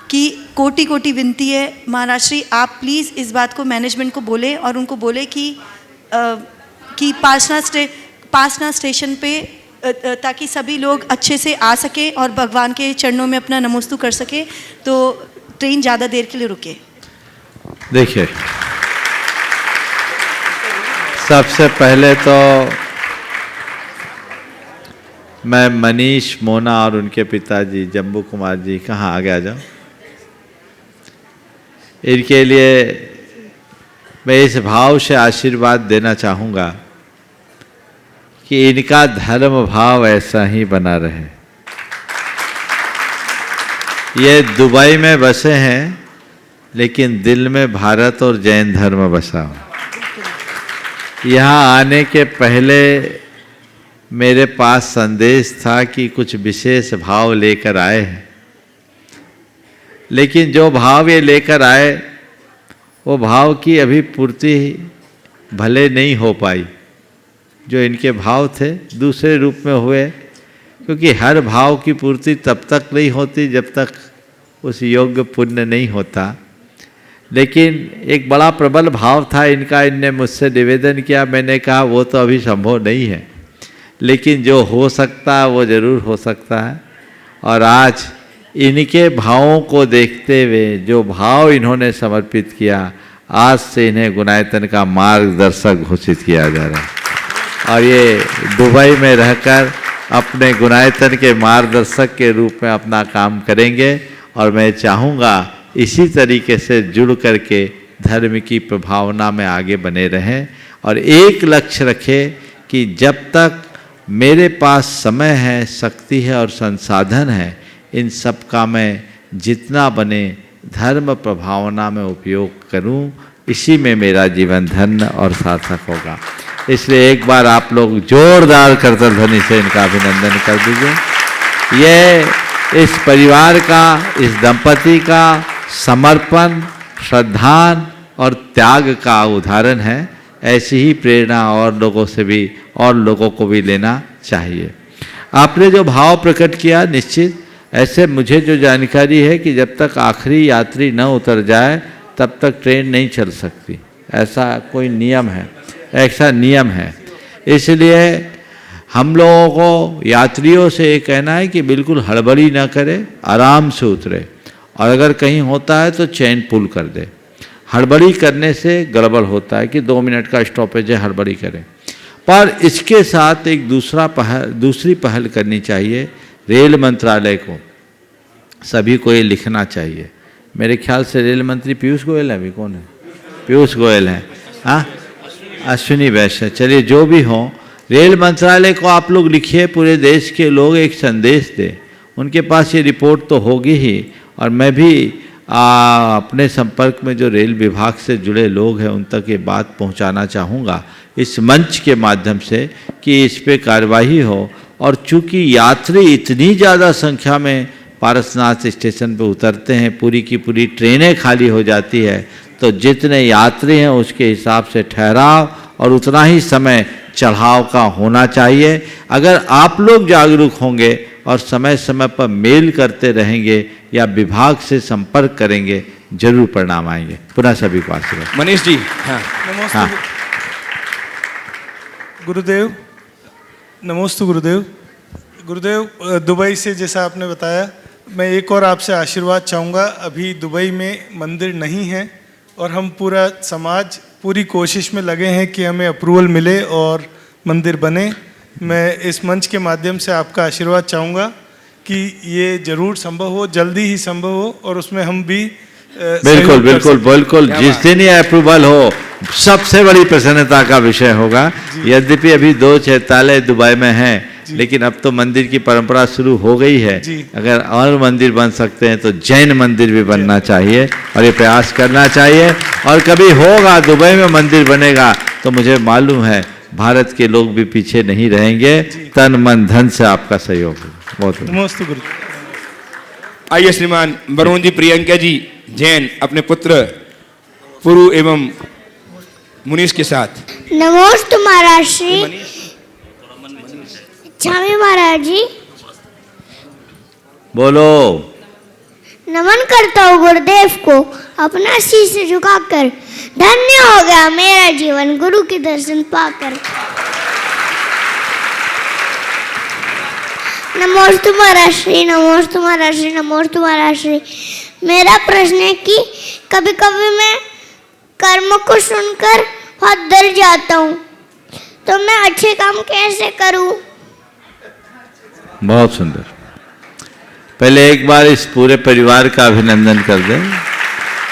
कि कोटि कोटि विनती है महाराज श्री, आप प्लीज़ इस बात को मैनेजमेंट को बोले, और उनको बोले कि पासनाथ स्टेशन पे ताकि सभी लोग अच्छे से आ सकें और भगवान के चरणों में अपना नमोस्तु कर सके, तो ट्रेन ज़्यादा देर के लिए रुके। देखिए, सबसे पहले तो मैं मनीष, मोना और उनके पिताजी जम्बू कुमार जी, कहाँ आगे आ जाओ, इनके लिए मैं इस भाव से आशीर्वाद देना चाहूँगा कि इनका धर्म भाव ऐसा ही बना रहे। ये दुबई में बसे हैं, लेकिन दिल में भारत और जैन धर्म बसा हो। यहाँ आने के पहले मेरे पास संदेश था कि कुछ विशेष भाव लेकर आए हैं, लेकिन जो भाव ये लेकर आए वो भाव की अभी पूर्ति भले नहीं हो पाई। जो इनके भाव थे दूसरे रूप में हुए, क्योंकि हर भाव की पूर्ति तब तक नहीं होती जब तक उस योग्य पुण्य नहीं होता। लेकिन एक बड़ा प्रबल भाव था इनका, इनने मुझसे निवेदन किया, मैंने कहा वो तो अभी संभव नहीं है, लेकिन जो हो सकता है वो ज़रूर हो सकता है। और आज इनके भावों को देखते हुए जो भाव इन्होंने समर्पित किया, आज से इन्हें गुणायतन का मार्गदर्शक घोषित किया जा रहा है, और ये दुबई में रहकर अपने गुणायतन के मार्गदर्शक के रूप में अपना काम करेंगे। और मैं चाहूँगा इसी तरीके से जुड़ करके धर्म की प्रभावना में आगे बने रहें, और एक लक्ष्य रखें कि जब तक मेरे पास समय है, शक्ति है और संसाधन है, इन सब का मैं जितना बने धर्म प्रभावना में उपयोग करूं, इसी में मेरा जीवन धन्य और सार्थक होगा। इसलिए एक बार आप लोग जोरदार करतल ध्वनि से इनका अभिनंदन कर दीजिए। ये इस परिवार का, इस दंपति का समर्पण, श्रद्धा और त्याग का उदाहरण है। ऐसी ही प्रेरणा और लोगों से भी, और लोगों को भी लेना चाहिए। आपने जो भाव प्रकट किया, निश्चित ऐसे मुझे जो जानकारी है कि जब तक आखिरी यात्री न उतर जाए तब तक ट्रेन नहीं चल सकती, ऐसा कोई नियम है, ऐसा नियम है। इसलिए हम लोगों को यात्रियों से ये कहना है कि बिल्कुल हड़बड़ी ना करें, आराम से उतरे, और अगर कहीं होता है तो चेन पुल कर दे। हड़बड़ी करने से गड़बड़ होता है कि 2 मिनट का स्टॉपेज है, हड़बड़ी करें। पर इसके साथ एक दूसरी पहल करनी चाहिए। रेल मंत्रालय को, सभी को ये लिखना चाहिए। मेरे ख्याल से रेल मंत्री पीयूष गोयल है, अभी कौन है? पीयूष गोयल हैं, हाँ, अश्विनी वैश्य, चलिए जो भी हो, रेल मंत्रालय को आप लोग लिखिए, पूरे देश के लोग एक संदेश दें। उनके पास ये रिपोर्ट तो होगी ही, और मैं भी अपने संपर्क में जो रेल विभाग से जुड़े लोग हैं उन तक ये बात पहुंचाना चाहूँगा इस मंच के माध्यम से कि इस पे कार्रवाई हो। और चूँकि यात्री इतनी ज़्यादा संख्या में पारसनाथ स्टेशन पे उतरते हैं, पूरी की पूरी ट्रेनें खाली हो जाती है, तो जितने यात्री हैं उसके हिसाब से ठहराव और उतना ही समय चढ़ाव का होना चाहिए। अगर आप लोग जागरूक होंगे और समय समय पर मेल करते रहेंगे या विभाग से संपर्क करेंगे, जरूर परिणाम आएंगे। पुनः सभी को आशीर्वाद। मनीष जी, हाँ, हाँ। गुरुदेव, नमोस्तु गुरुदेव। गुरुदेव, दुबई से जैसा आपने बताया, मैं एक और आपसे आशीर्वाद चाहूँगा। अभी दुबई में मंदिर नहीं है और हम पूरा समाज पूरी कोशिश में लगे हैं कि हमें अप्रूवल मिले और मंदिर बने। मैं इस मंच के माध्यम से आपका आशीर्वाद चाहूँगा कि ये जरूर संभव हो, जल्दी ही संभव हो, और उसमें हम भी बिल्कुल बिल्कुल बिल्कुल, जिस दिन ये अप्रूवल हो सबसे बड़ी प्रसन्नता का विषय होगा। यद्यपि अभी 2 चैत्यालय दुबई में हैं, लेकिन अब तो मंदिर की परंपरा शुरू हो गई है। अगर और मंदिर बन सकते हैं तो जैन मंदिर भी बनना चाहिए और ये प्रयास करना चाहिए। और कभी होगा दुबई में मंदिर बनेगा तो मुझे मालूम है भारत के लोग भी पीछे नहीं रहेंगे, तन मन धन से आपका सहयोग होगा। बहुत नमस्ते गुरु। आइए श्रीमान वरुण जी प्रियंका जी जैन अपने पुत्र पुरु एवं मुनीष के साथ। नमोस्तु महाराज श्री स्वामी महाराज जी। बोलो। नमन करता हूँ गुरुदेव को अपना शीश झुकाकर, धन्य हो गया मेरा जीवन गुरु के दर्शन पाकर। नमोस्तु महाराज श्री, नमोस्तु महाराज श्री, नमोस्तु महाराज श्री। मेरा प्रश्न है कि कभी कभी मैं कर्म को सुनकर बहुत डर जाता हूँ, तो मैं अच्छे काम कैसे करूँ? बहुत सुंदर। पहले एक बार इस पूरे परिवार का अभिनंदन कर दें।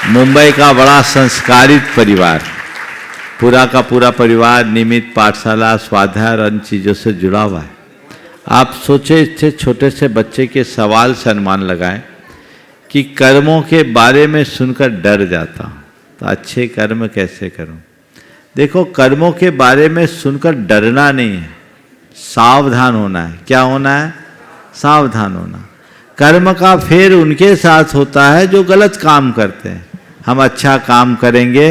मुंबई का बड़ा संस्कारित परिवार, पूरा का पूरा परिवार नियमित पाठशाला, स्वाध्याय और अन्य चीज़ों से जुड़ा हुआ है। आप सोचे इतने छोटे से बच्चे के सवाल से अनुमान लगाएं कि कर्मों के बारे में सुनकर डर जाता हूँ, तो अच्छे कर्म कैसे करूँ? देखो, कर्मों के बारे में सुनकर डरना नहीं है, सावधान होना है। क्या होना है? सावधान होना। कर्म का फेर उनके साथ होता है जो गलत काम करते हैं। हम अच्छा काम करेंगे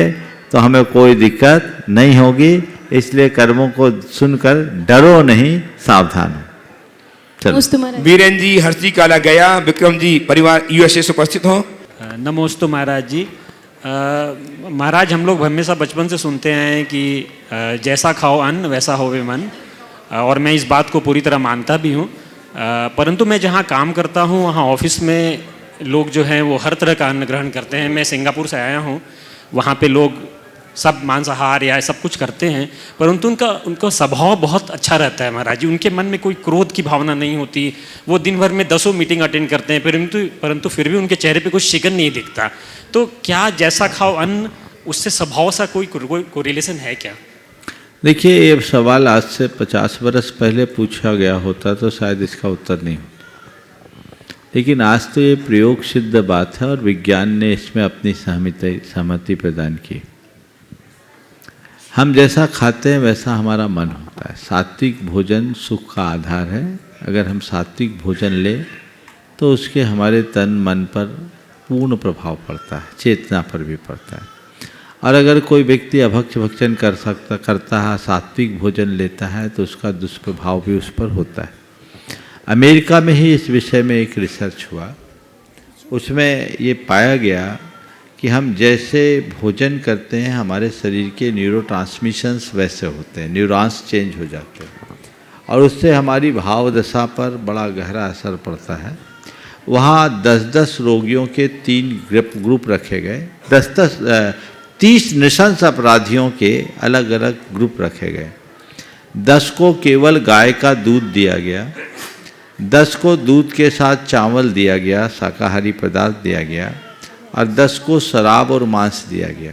तो हमें कोई दिक्कत नहीं होगी, इसलिए कर्मों को सुनकर डरो नहीं, सावधान हो। वीरेन जी, हर्ष जी काला गया, विक्रम जी परिवार यूएसए से उपस्थित हो। नमोस्तु महाराज जी। महाराज, हम लोग हमेशा बचपन से सुनते हैं कि जैसा खाओ अन्न वैसा होवे मन, और मैं इस बात को पूरी तरह मानता भी हूँ। परंतु मैं जहाँ काम करता हूँ वहाँ ऑफिस में लोग जो हैं वो हर तरह का अन्न ग्रहण करते हैं। मैं सिंगापुर से आया हूँ, वहाँ पे लोग सब मांसाहार या सब कुछ करते हैं, परंतु उनका स्वभाव बहुत अच्छा रहता है महाराज जी। उनके मन में कोई क्रोध की भावना नहीं होती। वो दिन भर में 10 मीटिंग अटेंड करते हैं, परंतु फिर भी उनके चेहरे पे कुछ शिकन नहीं दिखता। तो क्या जैसा खाओ अन्न उससे स्वभाव सा कोई रिलेशन है क्या? देखिए, ये सवाल आज से 50 बरस पहले पूछा गया होता तो शायद इसका उत्तर नहीं होता, लेकिन आज तो ये प्रयोग सिद्ध बात है और विज्ञान ने इसमें अपनी सहमति प्रदान की। हम जैसा खाते हैं वैसा हमारा मन होता है। सात्विक भोजन सुख का आधार है। अगर हम सात्विक भोजन लें तो उसके हमारे तन मन पर पूर्ण प्रभाव पड़ता है, चेतना पर भी पड़ता है। और अगर कोई व्यक्ति अभक्ष भक्षण करता है, सात्विक भोजन लेता है, तो उसका दुष्प्रभाव भी उस पर होता है। अमेरिका में ही इस विषय में एक रिसर्च हुआ, उसमें ये पाया गया कि हम जैसे भोजन करते हैं हमारे शरीर के न्यूरोट्रांसमिशंस वैसे होते हैं, न्यूरॉन्स चेंज हो जाते हैं और उससे हमारी भाव दशा पर बड़ा गहरा असर पड़ता है। वहाँ 10-10 रोगियों के 3 ग्रुप रखे गए, 30 नृशंस अपराधियों के अलग अलग ग्रुप रखे गए। 10 को केवल गाय का दूध दिया गया, 10 को दूध के साथ चावल दिया गया, शाकाहारी पदार्थ दिया गया, और 10 को शराब और मांस दिया गया।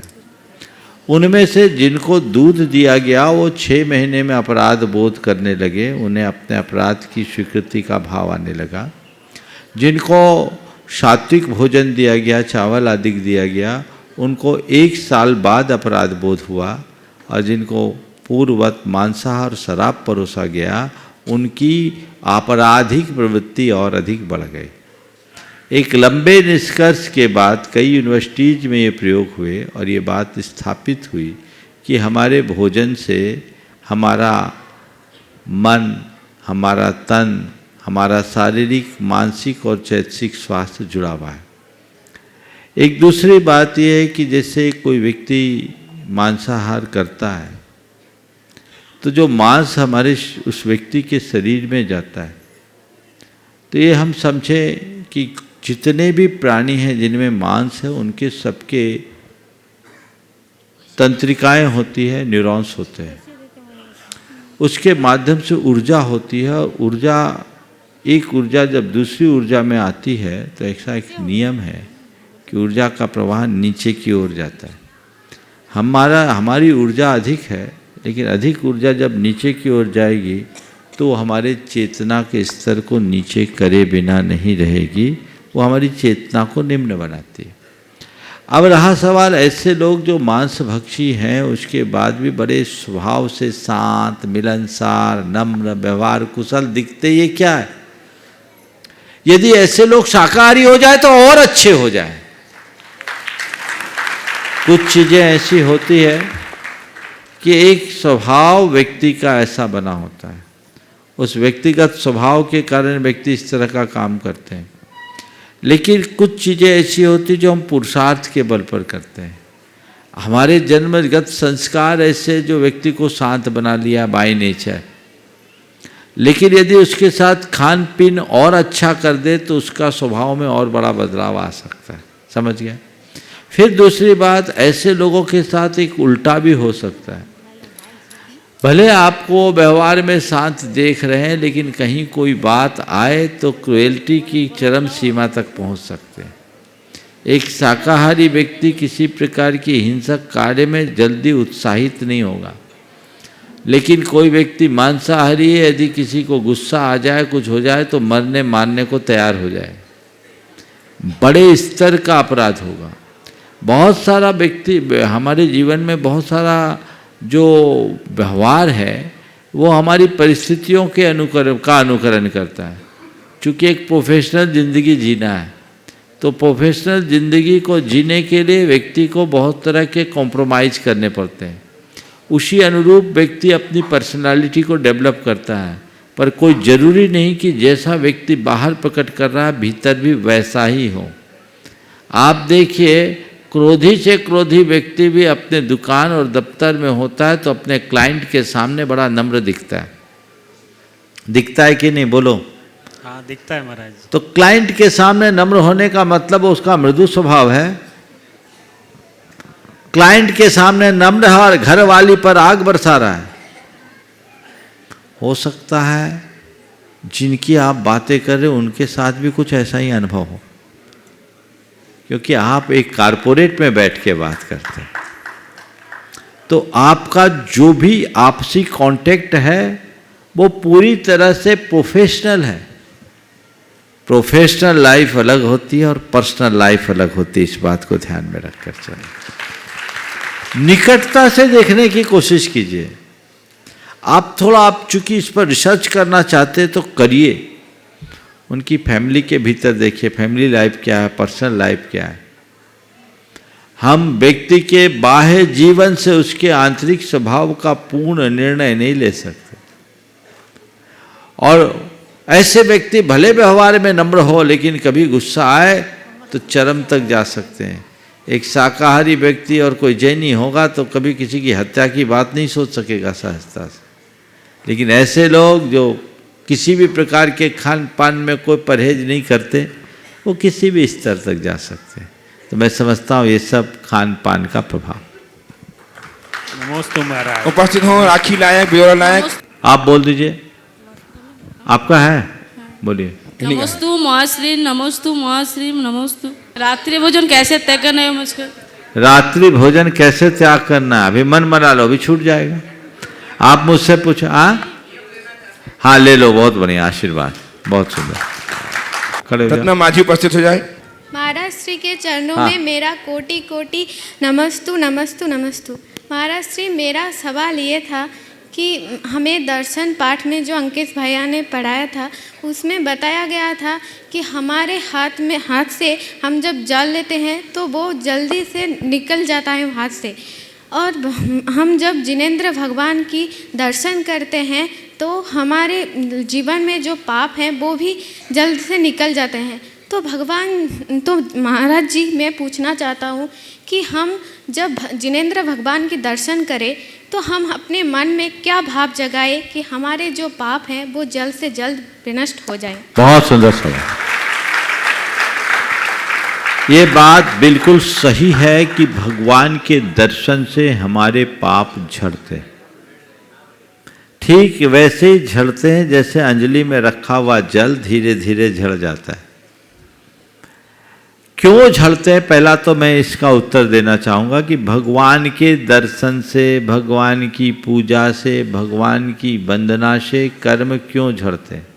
उनमें से जिनको दूध दिया गया वो 6 महीने में अपराध बोध करने लगे, उन्हें अपने अपराध की स्वीकृति का भाव आने लगा। जिनको सात्विक भोजन दिया गया, चावल आदि दिया गया, उनको 1 साल बाद अपराध बोध हुआ, और जिनको पूर्ववत मांसाहार और शराब परोसा गया उनकी आपराधिक प्रवृत्ति और अधिक बढ़ गई। एक लंबे निष्कर्ष के बाद कई यूनिवर्सिटीज़ में ये प्रयोग हुए और ये बात स्थापित हुई कि हमारे भोजन से हमारा मन, हमारा तन, हमारा शारीरिक, मानसिक और चैतसिक स्वास्थ्य जुड़ा हुआ है। एक दूसरी बात यह है कि जैसे कोई व्यक्ति मांसाहार करता है तो जो मांस हमारे उस व्यक्ति के शरीर में जाता है, तो ये हम समझें कि जितने भी प्राणी हैं जिनमें मांस है उनके सबके तंत्रिकाएं होती है, न्यूरॉन्स होते हैं। उसके माध्यम से ऊर्जा होती है, और ऊर्जा, एक ऊर्जा जब दूसरी ऊर्जा में आती है तो ऐसा एक नियम है कि ऊर्जा का प्रवाह नीचे की ओर जाता है। हमारी ऊर्जा अधिक है, लेकिन अधिक ऊर्जा जब नीचे की ओर जाएगी तो हमारे चेतना के स्तर को नीचे करे बिना नहीं रहेगी, वो हमारी चेतना को निम्न बनाती है। अब रहा सवाल ऐसे लोग जो मांसभक्षी हैं, उसके बाद भी बड़े स्वभाव से शांत, मिलनसार, नम्र, व्यवहार कुशल दिखते, ये क्या है? यदि ऐसे लोग शाकाहारी हो जाए तो और अच्छे हो जाए। कुछ चीज़ें ऐसी होती है कि एक स्वभाव व्यक्ति का ऐसा बना होता है, उस व्यक्तिगत स्वभाव के कारण व्यक्ति इस तरह का काम करते हैं। लेकिन कुछ चीज़ें ऐसी होती जो हम पुरुषार्थ के बल पर करते हैं। हमारे जन्मगत संस्कार ऐसे जो व्यक्ति को शांत बना लिया बाय नेचर, लेकिन यदि उसके साथ खान पीन और अच्छा कर दे तो उसका स्वभाव में और बड़ा बदलाव आ सकता है। समझ गया? फिर दूसरी बात, ऐसे लोगों के साथ एक उल्टा भी हो सकता है। भले आपको व्यवहार में शांत देख रहे हैं, लेकिन कहीं कोई बात आए तो क्रुएल्टी की चरम सीमा तक पहुंच सकते हैं। एक शाकाहारी व्यक्ति किसी प्रकार की हिंसक कार्य में जल्दी उत्साहित नहीं होगा, लेकिन कोई व्यक्ति मांसाहारी है, यदि किसी को गुस्सा आ जाए, कुछ हो जाए तो मरने मारने को तैयार हो जाए। बड़े स्तर का अपराध होगा। बहुत सारा व्यक्ति हमारे जीवन में, बहुत सारा जो व्यवहार है वो हमारी परिस्थितियों के अनुकरण करता है। चूँकि एक प्रोफेशनल ज़िंदगी जीना है, तो प्रोफेशनल ज़िंदगी को जीने के लिए व्यक्ति को बहुत तरह के कॉम्प्रोमाइज़ करने पड़ते हैं। उसी अनुरूप व्यक्ति अपनी पर्सनालिटी को डेवलप करता है, पर कोई ज़रूरी नहीं कि जैसा व्यक्ति बाहर प्रकट कर रहा है भीतर भी वैसा ही हो। आप देखिए, क्रोधी से क्रोधी व्यक्ति भी अपने दुकान और दफ्तर में होता है तो अपने क्लाइंट के सामने बड़ा नम्र दिखता है। दिखता है कि नहीं, बोलो? हाँ, दिखता है महाराज। तो क्लाइंट के सामने नम्र होने का मतलब उसका मृदु स्वभाव है। क्लाइंट के सामने नम्र है और घर वाली पर आग बरसा रहा है। हो सकता है जिनकी आप बातें कर रहे हो उनके साथ भी कुछ ऐसा ही अनुभव हो, क्योंकि आप एक कारपोरेट में बैठ के बात करते हैं। तो आपका जो भी आपसी कांटेक्ट है वो पूरी तरह से प्रोफेशनल है। प्रोफेशनल लाइफ अलग होती है और पर्सनल लाइफ अलग होती है, इस बात को ध्यान में रखकर चलें। निकटता से देखने की कोशिश कीजिए। आप चूंकि इस पर रिसर्च करना चाहते हैं तो करिए। उनकी फैमिली के भीतर देखिए, फैमिली लाइफ क्या है, पर्सनल लाइफ क्या है। हम व्यक्ति के बाह्य जीवन से उसके आंतरिक स्वभाव का पूर्ण निर्णय नहीं ले सकते। और ऐसे व्यक्ति भले व्यवहार में नम्र हो, लेकिन कभी गुस्सा आए तो चरम तक जा सकते हैं। एक शाकाहारी व्यक्ति और कोई जैनी होगा तो कभी किसी की हत्या की बात नहीं सोच सकेगा सहजता से, लेकिन ऐसे लोग जो किसी भी प्रकार के खान पान में कोई परहेज नहीं करते, वो किसी भी स्तर तक जा सकते हैं। तो मैं समझता हूँ ये सब खान पान का प्रभाव। नमोस्तु महाराज। उपस्थित हो राखी लायक, ब्योरा लायक। आप बोल दीजिए, आपका है, बोलिए। नमोस्तु महाश्री, नमोस्तु महाश्री, नमोस्तु। रात्रि भोजन कैसे तय करना है मुझको? रात्रि भोजन कैसे त्याग करना है? अभी मन बना लो, अभी छूट जाएगा। आप मुझसे पूछो। हाँ, ले लो, बहुत बढ़िया, आशीर्वाद, बहुत सुंदर। खड़े हो जाओ। रत्ना माझी उपस्थित हो जाए। महाराज श्री के चरणों में मेरा कोटि कोटि नमस्तु नमस्तु नमस्तु। महाराज श्री, मेरा सवाल ये था कि हमें दर्शन पाठ में जो अंकित भैया ने पढ़ाया था उसमें बताया गया था कि हमारे हाथ से हम जब जल लेते हैं तो वो जल्दी से निकल जाता है हाथ से, और हम जब जिनेंद्र भगवान की दर्शन करते हैं तो हमारे जीवन में जो पाप हैं वो भी जल्द से निकल जाते हैं। तो महाराज जी, मैं पूछना चाहता हूँ कि हम जब जिनेंद्र भगवान की दर्शन करें तो हम अपने मन में क्या भाव जगाए कि हमारे जो पाप हैं वो जल्द से जल्द विनष्ट हो जाए? बहुत सुंदर सवाल। ये बात बिल्कुल सही है कि भगवान के दर्शन से हमारे पाप झड़ते। ठीक वैसे ही झड़ते हैं जैसे अंजलि में रखा हुआ जल धीरे धीरे झड़ जाता है। क्यों झड़ते हैं, पहला तो मैं इसका उत्तर देना चाहूँगा कि भगवान के दर्शन से, भगवान की पूजा से, भगवान की वंदना से कर्म क्यों झड़ते हैं।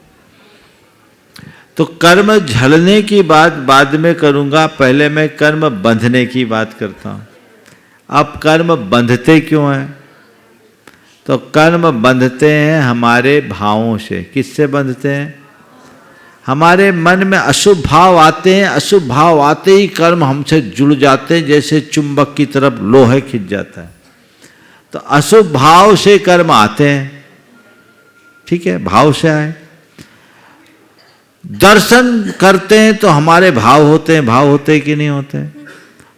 तो कर्म झड़ने की बात बाद में करूँगा, पहले मैं कर्म बंधने की बात करता हूँ। अब कर्म बंधते क्यों हैं, तो कर्म बंधते हैं हमारे भावों से। किससे बंधते हैं, हमारे मन में अशुभ भाव आते हैं, अशुभ भाव आते ही कर्म हमसे जुड़ जाते हैं, जैसे चुंबक की तरफ लोहे खिंच जाता है। तो अशुभ भाव से कर्म आते हैं, ठीक है, भाव से आए। दर्शन करते हैं तो हमारे भाव होते हैं, भाव होते हैं कि नहीं होते हैं,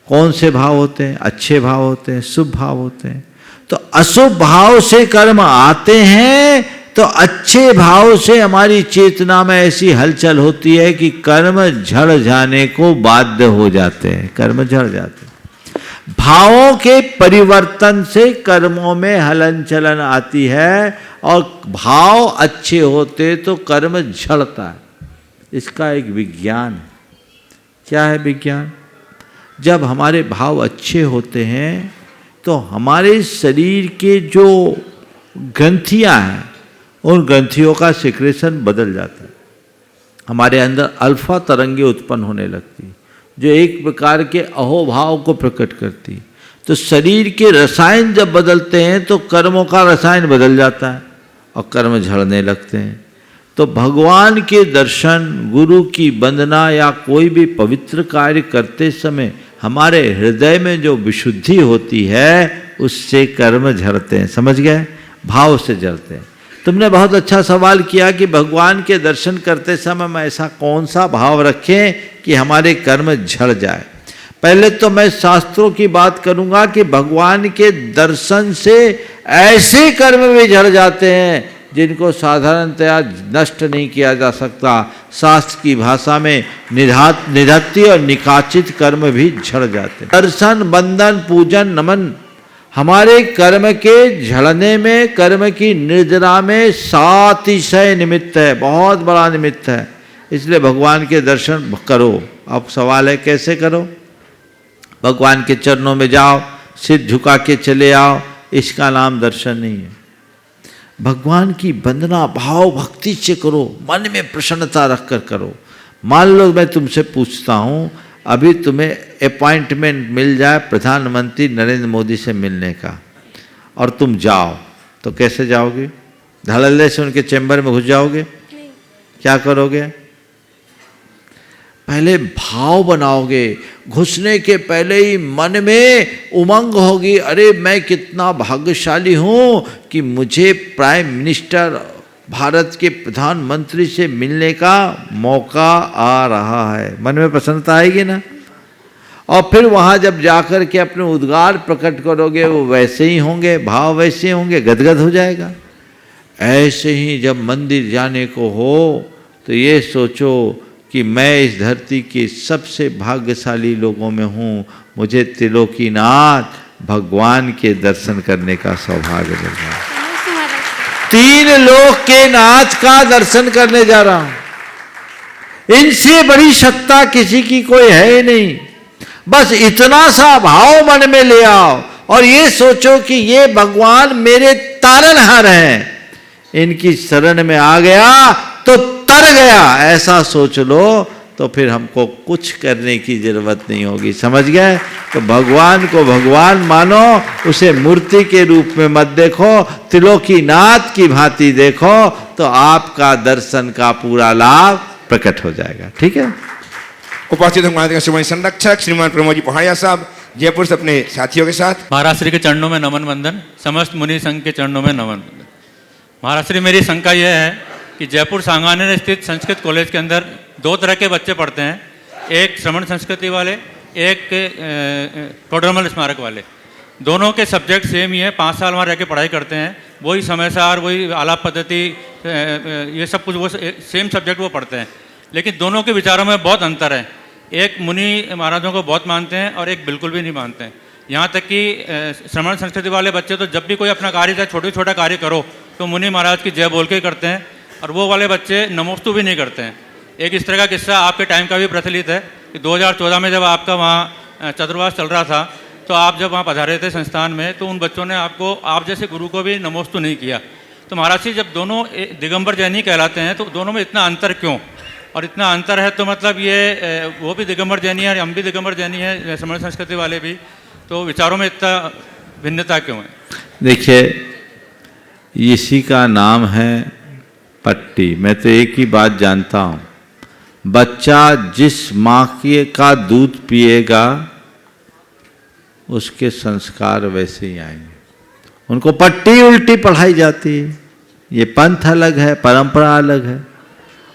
कौन से भाव होते हैं, अच्छे भाव होते हैं, शुभ भाव होते हैं। तो अशुभ भाव से कर्म आते हैं तो अच्छे भाव से हमारी चेतना में ऐसी हलचल होती है कि कर्म झड़ जाने को बाध्य हो जाते हैं, कर्म झड़ जाते हैं। भावों के परिवर्तन से कर्मों में हलन चलन आती है और भाव अच्छे होते तो कर्म झड़ता है। इसका एक विज्ञान है। क्या है विज्ञान, जब हमारे भाव अच्छे होते हैं तो हमारे शरीर के जो ग्रंथियां हैं उन ग्रंथियों का सिक्रेशन बदल जाता है। हमारे अंदर अल्फा तरंगे उत्पन्न होने लगती जो एक प्रकार के अहोभाव को प्रकट करती। तो शरीर के रसायन जब बदलते हैं तो कर्मों का रसायन बदल जाता है और कर्म झड़ने लगते हैं। तो भगवान के दर्शन, गुरु की वंदना या कोई भी पवित्र कार्य करते समय हमारे हृदय में जो विशुद्धि होती है उससे कर्म झड़ते हैं। समझ गए, भाव से झड़ते हैं। तुमने बहुत अच्छा सवाल किया कि भगवान के दर्शन करते समय हम ऐसा कौन सा भाव रखें कि हमारे कर्म झड़ जाए। पहले तो मैं शास्त्रों की बात करूंगा कि भगवान के दर्शन से ऐसे कर्म भी झड़ जाते हैं जिनको साधारणतया नष्ट नहीं किया जा सकता। शास्त्र की भाषा में निधत्ति और निकाचित कर्म भी झड़ जाते हैं। दर्शन, वंदन, पूजन, नमन हमारे कर्म के झड़ने में, कर्म की निर्जरा में सातिशय निमित्त है, बहुत बड़ा निमित्त है। इसलिए भगवान के दर्शन करो। अब सवाल है कैसे करो, भगवान के चरणों में जाओ, सिर झुका के चले आओ, इसका नाम दर्शन नहीं है। भगवान की वंदना भाव भक्ति से करो, मन में प्रसन्नता रखकर करो। मान लो मैं तुमसे पूछता हूँ, अभी तुम्हें अपॉइंटमेंट मिल जाए प्रधानमंत्री नरेंद्र मोदी से मिलने का और तुम जाओ, तो कैसे जाओगे? धड़ल्ले से उनके चैम्बर में घुस जाओगे? क्या करोगे? पहले भाव बनाओगे। घुसने के पहले ही मन में उमंग होगी, अरे मैं कितना भाग्यशाली हूँ कि मुझे प्राइम मिनिस्टर, भारत के प्रधानमंत्री से मिलने का मौका आ रहा है। मन में प्रसन्नता आएगी ना। और फिर वहाँ जब जाकर के अपने उद्गार प्रकट करोगे वो वैसे ही होंगे, भाव वैसे होंगे, गदगद हो जाएगा। ऐसे ही जब मंदिर जाने को हो तो ये सोचो कि मैं इस धरती के सबसे भाग्यशाली लोगों में हूँ, मुझे त्रिलोकीनाथ भगवान के दर्शन करने का सौभाग्य मिल रहा है। 3 लोक के नाथ का दर्शन करने जा रहा हूं। इनसे बड़ी सत्ता किसी की कोई है ही नहीं। बस इतना सा भाव मन में ले आओ और ये सोचो कि ये भगवान मेरे तारनहार हैं, इनकी शरण में आ गया तो तर गया, ऐसा सोच लो तो फिर हमको कुछ करने की जरूरत नहीं होगी। समझ गए? तो भगवान को भगवान मानो, उसे मूर्ति के रूप में मत देखो, त्रिलोकीनाथ की भांति देखो, तो आपका दर्शन का पूरा लाभ प्रकट हो जाएगा। ठीक है। उपस्थित हमारे श्रीमती संरक्षक श्रीमान प्रमोद जी पहाड़िया साहब जयपुर से अपने साथियों के साथ। महाराज श्री के चरणों में नमन वंदन, समस्त मुनि संघ के चरणों में नमन वंदन। महाराज श्री, मेरी शंका यह है कि जयपुर सांगानेर स्थित संस्कृत कॉलेज के अंदर 2 तरह के बच्चे पढ़ते हैं, एक श्रवण संस्कृति वाले, एक टोडरमल स्मारक वाले। दोनों के सब्जेक्ट सेम ही है, 5 साल वहाँ रह के पढ़ाई करते हैं, वही समय सार, वही आलाप पद्धति, ये सब कुछ वो सेम सब्जेक्ट वो पढ़ते हैं, लेकिन दोनों के विचारों में बहुत अंतर है। एक मुनि महाराजों को बहुत मानते हैं और एक बिल्कुल भी नहीं मानते हैं। यहाँ तक कि श्रवण संस्कृति वाले बच्चे तो जब भी कोई अपना कार्य चाहे छोटा कार्य करो तो मुनि महाराज की जय बोल के करते हैं, और वो वाले बच्चे नमोस्तु भी नहीं करते हैं। एक इस तरह का किस्सा आपके टाइम का भी प्रचलित है कि 2014 में जब आपका वहाँ चतुर्वास चल रहा था, तो आप जब वहाँ पधारे थे संस्थान में, तो उन बच्चों ने आपको, आप जैसे गुरु को भी नमोस्तु नहीं किया। तो महाराज जी जब दोनों दिगंबर जैनी कहलाते हैं, तो दोनों में इतना अंतर क्यों? और इतना अंतर है तो मतलब ये वो भी दिगंबर जैनी है, हम भी दिगंबर जैनी है, श्रमण संस्कृति वाले भी, तो विचारों में इतना भिन्नता क्यों है? देखिए, इसी का नाम है पट्टी। मैं तो एक ही बात जानता हूँ, बच्चा जिस माँ का दूध पिएगा उसके संस्कार वैसे ही आएंगे। उनको पट्टी उल्टी पढ़ाई जाती है। ये पंथ अलग है, परंपरा अलग है,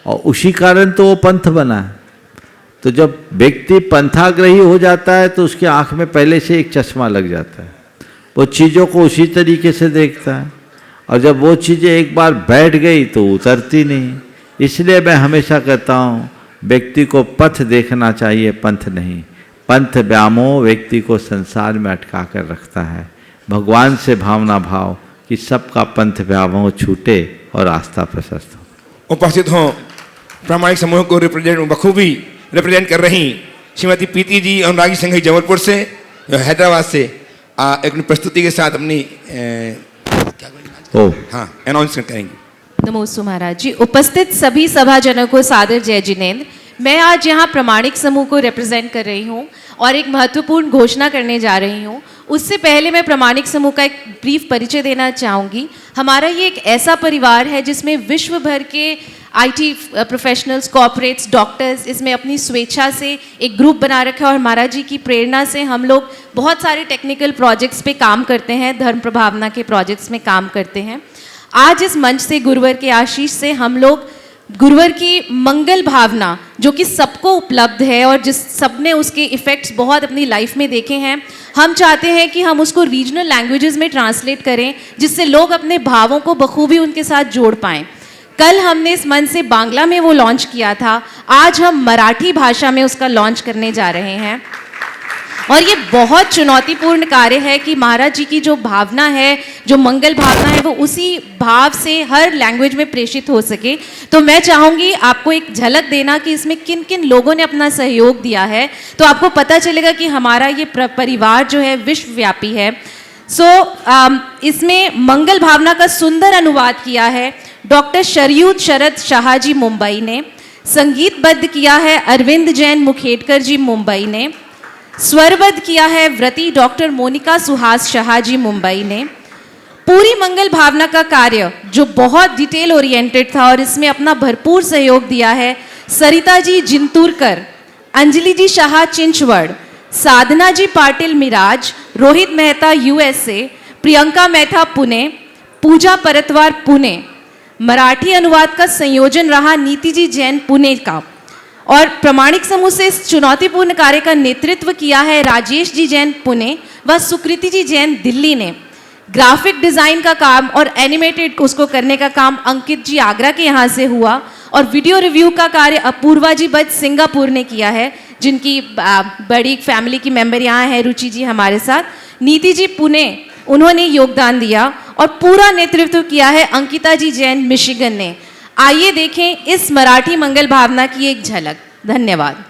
और उसी कारण तो वो पंथ बना है। तो जब व्यक्ति पंथाग्रही हो जाता है तो उसकी आंख में पहले से एक चश्मा लग जाता है, वो चीज़ों को उसी तरीके से देखता है, और जब वो चीज़ें एक बार बैठ गई तो उतरती नहीं। इसलिए मैं हमेशा कहता हूँ, व्यक्ति को पथ देखना चाहिए, पंथ नहीं। पंथ व्यामोह व्यक्ति को संसार में अटका कर रखता है। भगवान से भावना भाव कि सबका पंथ व्यामोह छूटे और आस्था प्रशस्त हो। उपस्थित हों प्रामाणिक समूह को बखूबी रिप्रेजेंट कर रही श्रीमती प्रीति जी अनुरागी संघ जबलपुर से, हैदराबाद से एक प्रस्तुति के साथ अपनी अनाउंसमेंट करेंगी। नमोस्तु महाराज जी। उपस्थित सभी सभाजनों को सादर जय जिनेन्द्र। मैं आज यहाँ प्रामाणिक समूह को रिप्रेजेंट कर रही हूँ और एक महत्वपूर्ण घोषणा करने जा रही हूँ। उससे पहले मैं प्रामाणिक समूह का एक ब्रीफ परिचय देना चाहूँगी। हमारा ये एक ऐसा परिवार है जिसमें विश्व भर के IT प्रोफेशनल्स, कॉर्पोरेट्स, डॉक्टर्स इसमें अपनी स्वेच्छा से एक ग्रुप बना रखा है, और महाराज जी की प्रेरणा से हम लोग बहुत सारे टेक्निकल प्रोजेक्ट्स पे काम करते हैं, धर्म प्रभावना के प्रोजेक्ट्स में काम करते हैं। आज इस मंच से गुरुवर के आशीष से हम लोग गुरुवर की मंगल भावना जो कि सबको उपलब्ध है और जिस सबने उसके इफ़ेक्ट्स बहुत अपनी लाइफ में देखे हैं, हम चाहते हैं कि हम उसको रीजनल लैंग्वेजेस में ट्रांसलेट करें जिससे लोग अपने भावों को बखूबी उनके साथ जोड़ पाएँ। कल हमने इस मंच से बांग्ला में वो लॉन्च किया था, आज हम मराठी भाषा में उसका लॉन्च करने जा रहे हैं। और ये बहुत चुनौतीपूर्ण कार्य है कि महाराज जी की जो भावना है, जो मंगल भावना है, वो उसी भाव से हर लैंग्वेज में प्रेषित हो सके। तो मैं चाहूँगी आपको एक झलक देना कि इसमें किन किन लोगों ने अपना सहयोग दिया है, तो आपको पता चलेगा कि हमारा ये परिवार जो है विश्वव्यापी है। इसमें मंगल भावना का सुंदर अनुवाद किया है डॉक्टर शरयूत शरद शाह जी मुंबई ने, संगीतबद्ध किया है अरविंद जैन मुखेडकर जी मुंबई ने, स्वरबद्ध किया है व्रती डॉक्टर मोनिका सुहास शाह जी मुंबई ने। पूरी मंगल भावना का कार्य जो बहुत डिटेल ओरिएंटेड था और इसमें अपना भरपूर सहयोग दिया है सरिता जी जिंतूरकर, अंजलि जी शाह चिंचवड़, साधना जी पाटिल मिराज, रोहित मेहता USA, प्रियंका मेहता पुणे, पूजा परतवार पुणे। मराठी अनुवाद का संयोजन रहा नीति जी जैन पुणे का, और प्रामाणिक समूह से इस चुनौतीपूर्ण कार्य का नेतृत्व किया है राजेश जी जैन पुणे व सुकृति जी जैन दिल्ली ने। ग्राफिक डिज़ाइन का काम और एनिमेटेड उसको करने का काम अंकित जी आगरा के यहाँ से हुआ, और वीडियो रिव्यू का कार्य अपूर्वा जी बज सिंगापुर ने किया है, जिनकी बड़ी फैमिली की मेंबर यहाँ है, रुचि जी हमारे साथ। नीति जी पुणे उन्होंने योगदान दिया, और पूरा नेतृत्व किया है अंकिता जी जैन मिशिगन ने। आइए देखें इस मराठी मंगल भावना की एक झलक। धन्यवाद।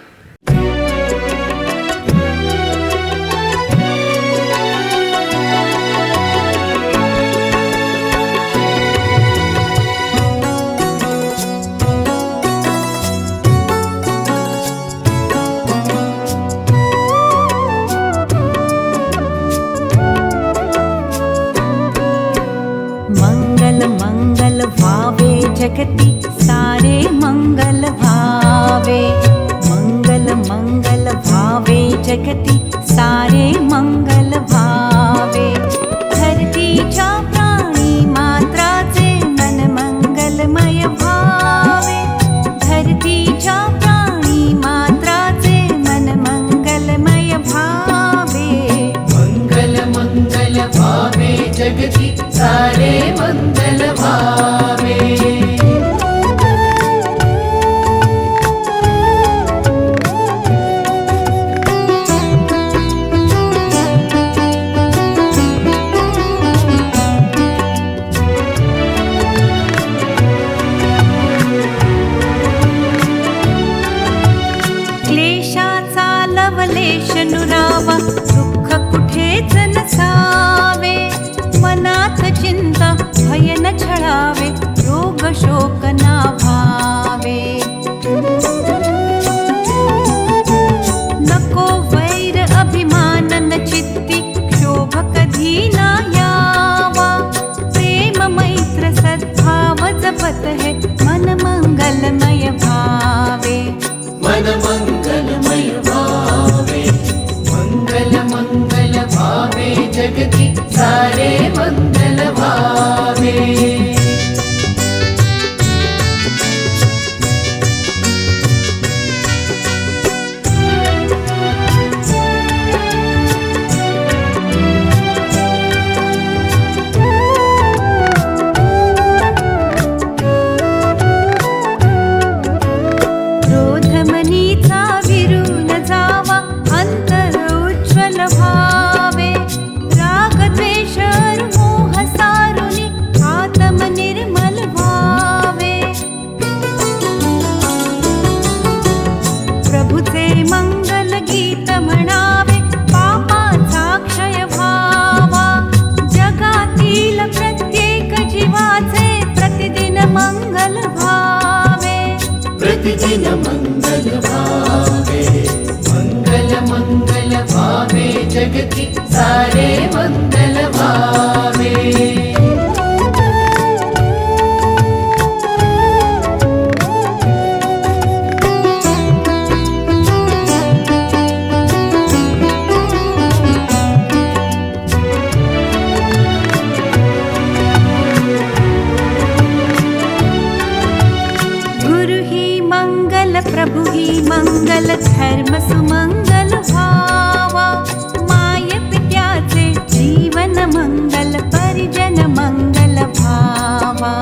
मंगल भावे जगति सारे मंगल भावे, मंगल भावे जगति सारे मंगल भावे। धरतीच्या प्राणी मात्राचे मन मंगलमय भावे, धरतीच्या प्राणी मात्राचे मन मंगलमय भावे। मंगल भावे जगति सारे मंगल भावे। शपथ है मन मंगलमय भावे। मन मंगलमय भावे, मंगल मंगल भावे, जगति सारे मंगल भावे। क्रोधमनीचा विरून जावा अंतर उज्ज्वल भावे। राग द्वेष मोह सारुनी आत्म निर्मल भावे। प्रभुचे मंगल गीत म्हणावे पापाचा क्षय व्हावा। जगातील प्रत्येक जीवाचे प्रतिदिन मंगल भावे। प्रतिदिन मंगल भावे, मंगल मंगल भावे, जगति सारे मंगल भावे। गुरु ही मंगल प्रभु ही मंगल धर्म सुमंगल भावा। माय पित्याचे जीवन मंगल परिजन मंगल भावा।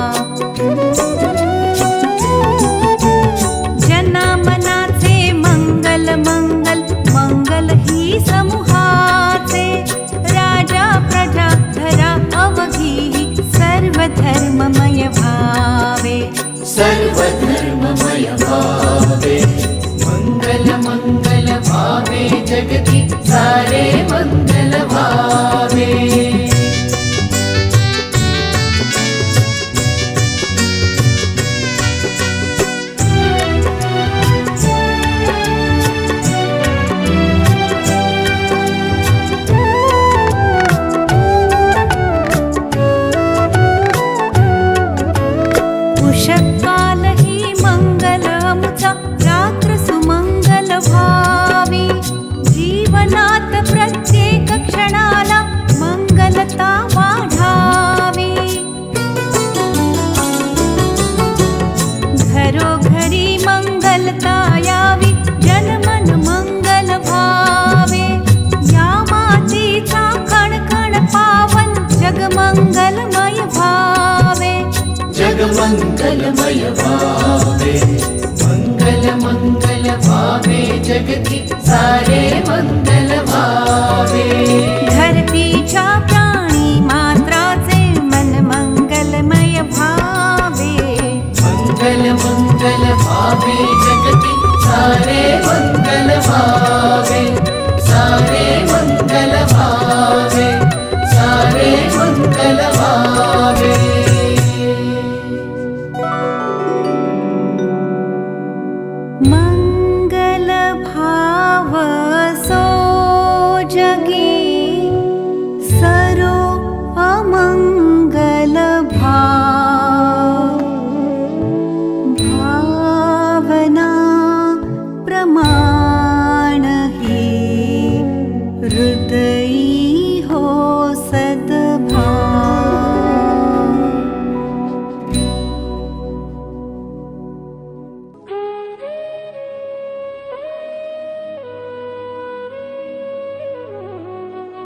जना मनाचे मंगल मंगल मंगल ही समूहाचे। राजा प्रजा धरा अवघी सर्व धर्ममय भावे। सर्वधर्ममय भावे, मंगल मंगल भावे, जगति सारे मंगल भावे। उषःकाल ही मंगल अमुचा रात्र सुमंगल भावी। जीवनात प्रत्येक क्षणाला मंगलता वाढावी। घरोघरी मंगलता यावी जनमन मंगल भावे। या मातीचा कणकण पावन जग मंगलमय भावे। जग मंगलमय भावे, मंगल मंगल भावे, जगति सारे मंगल भावे। धरतीच्या प्राणी मात्राचे मन मंगलमय भावे। मंगल मंगल भावे, जगति सारे मंगल भावे।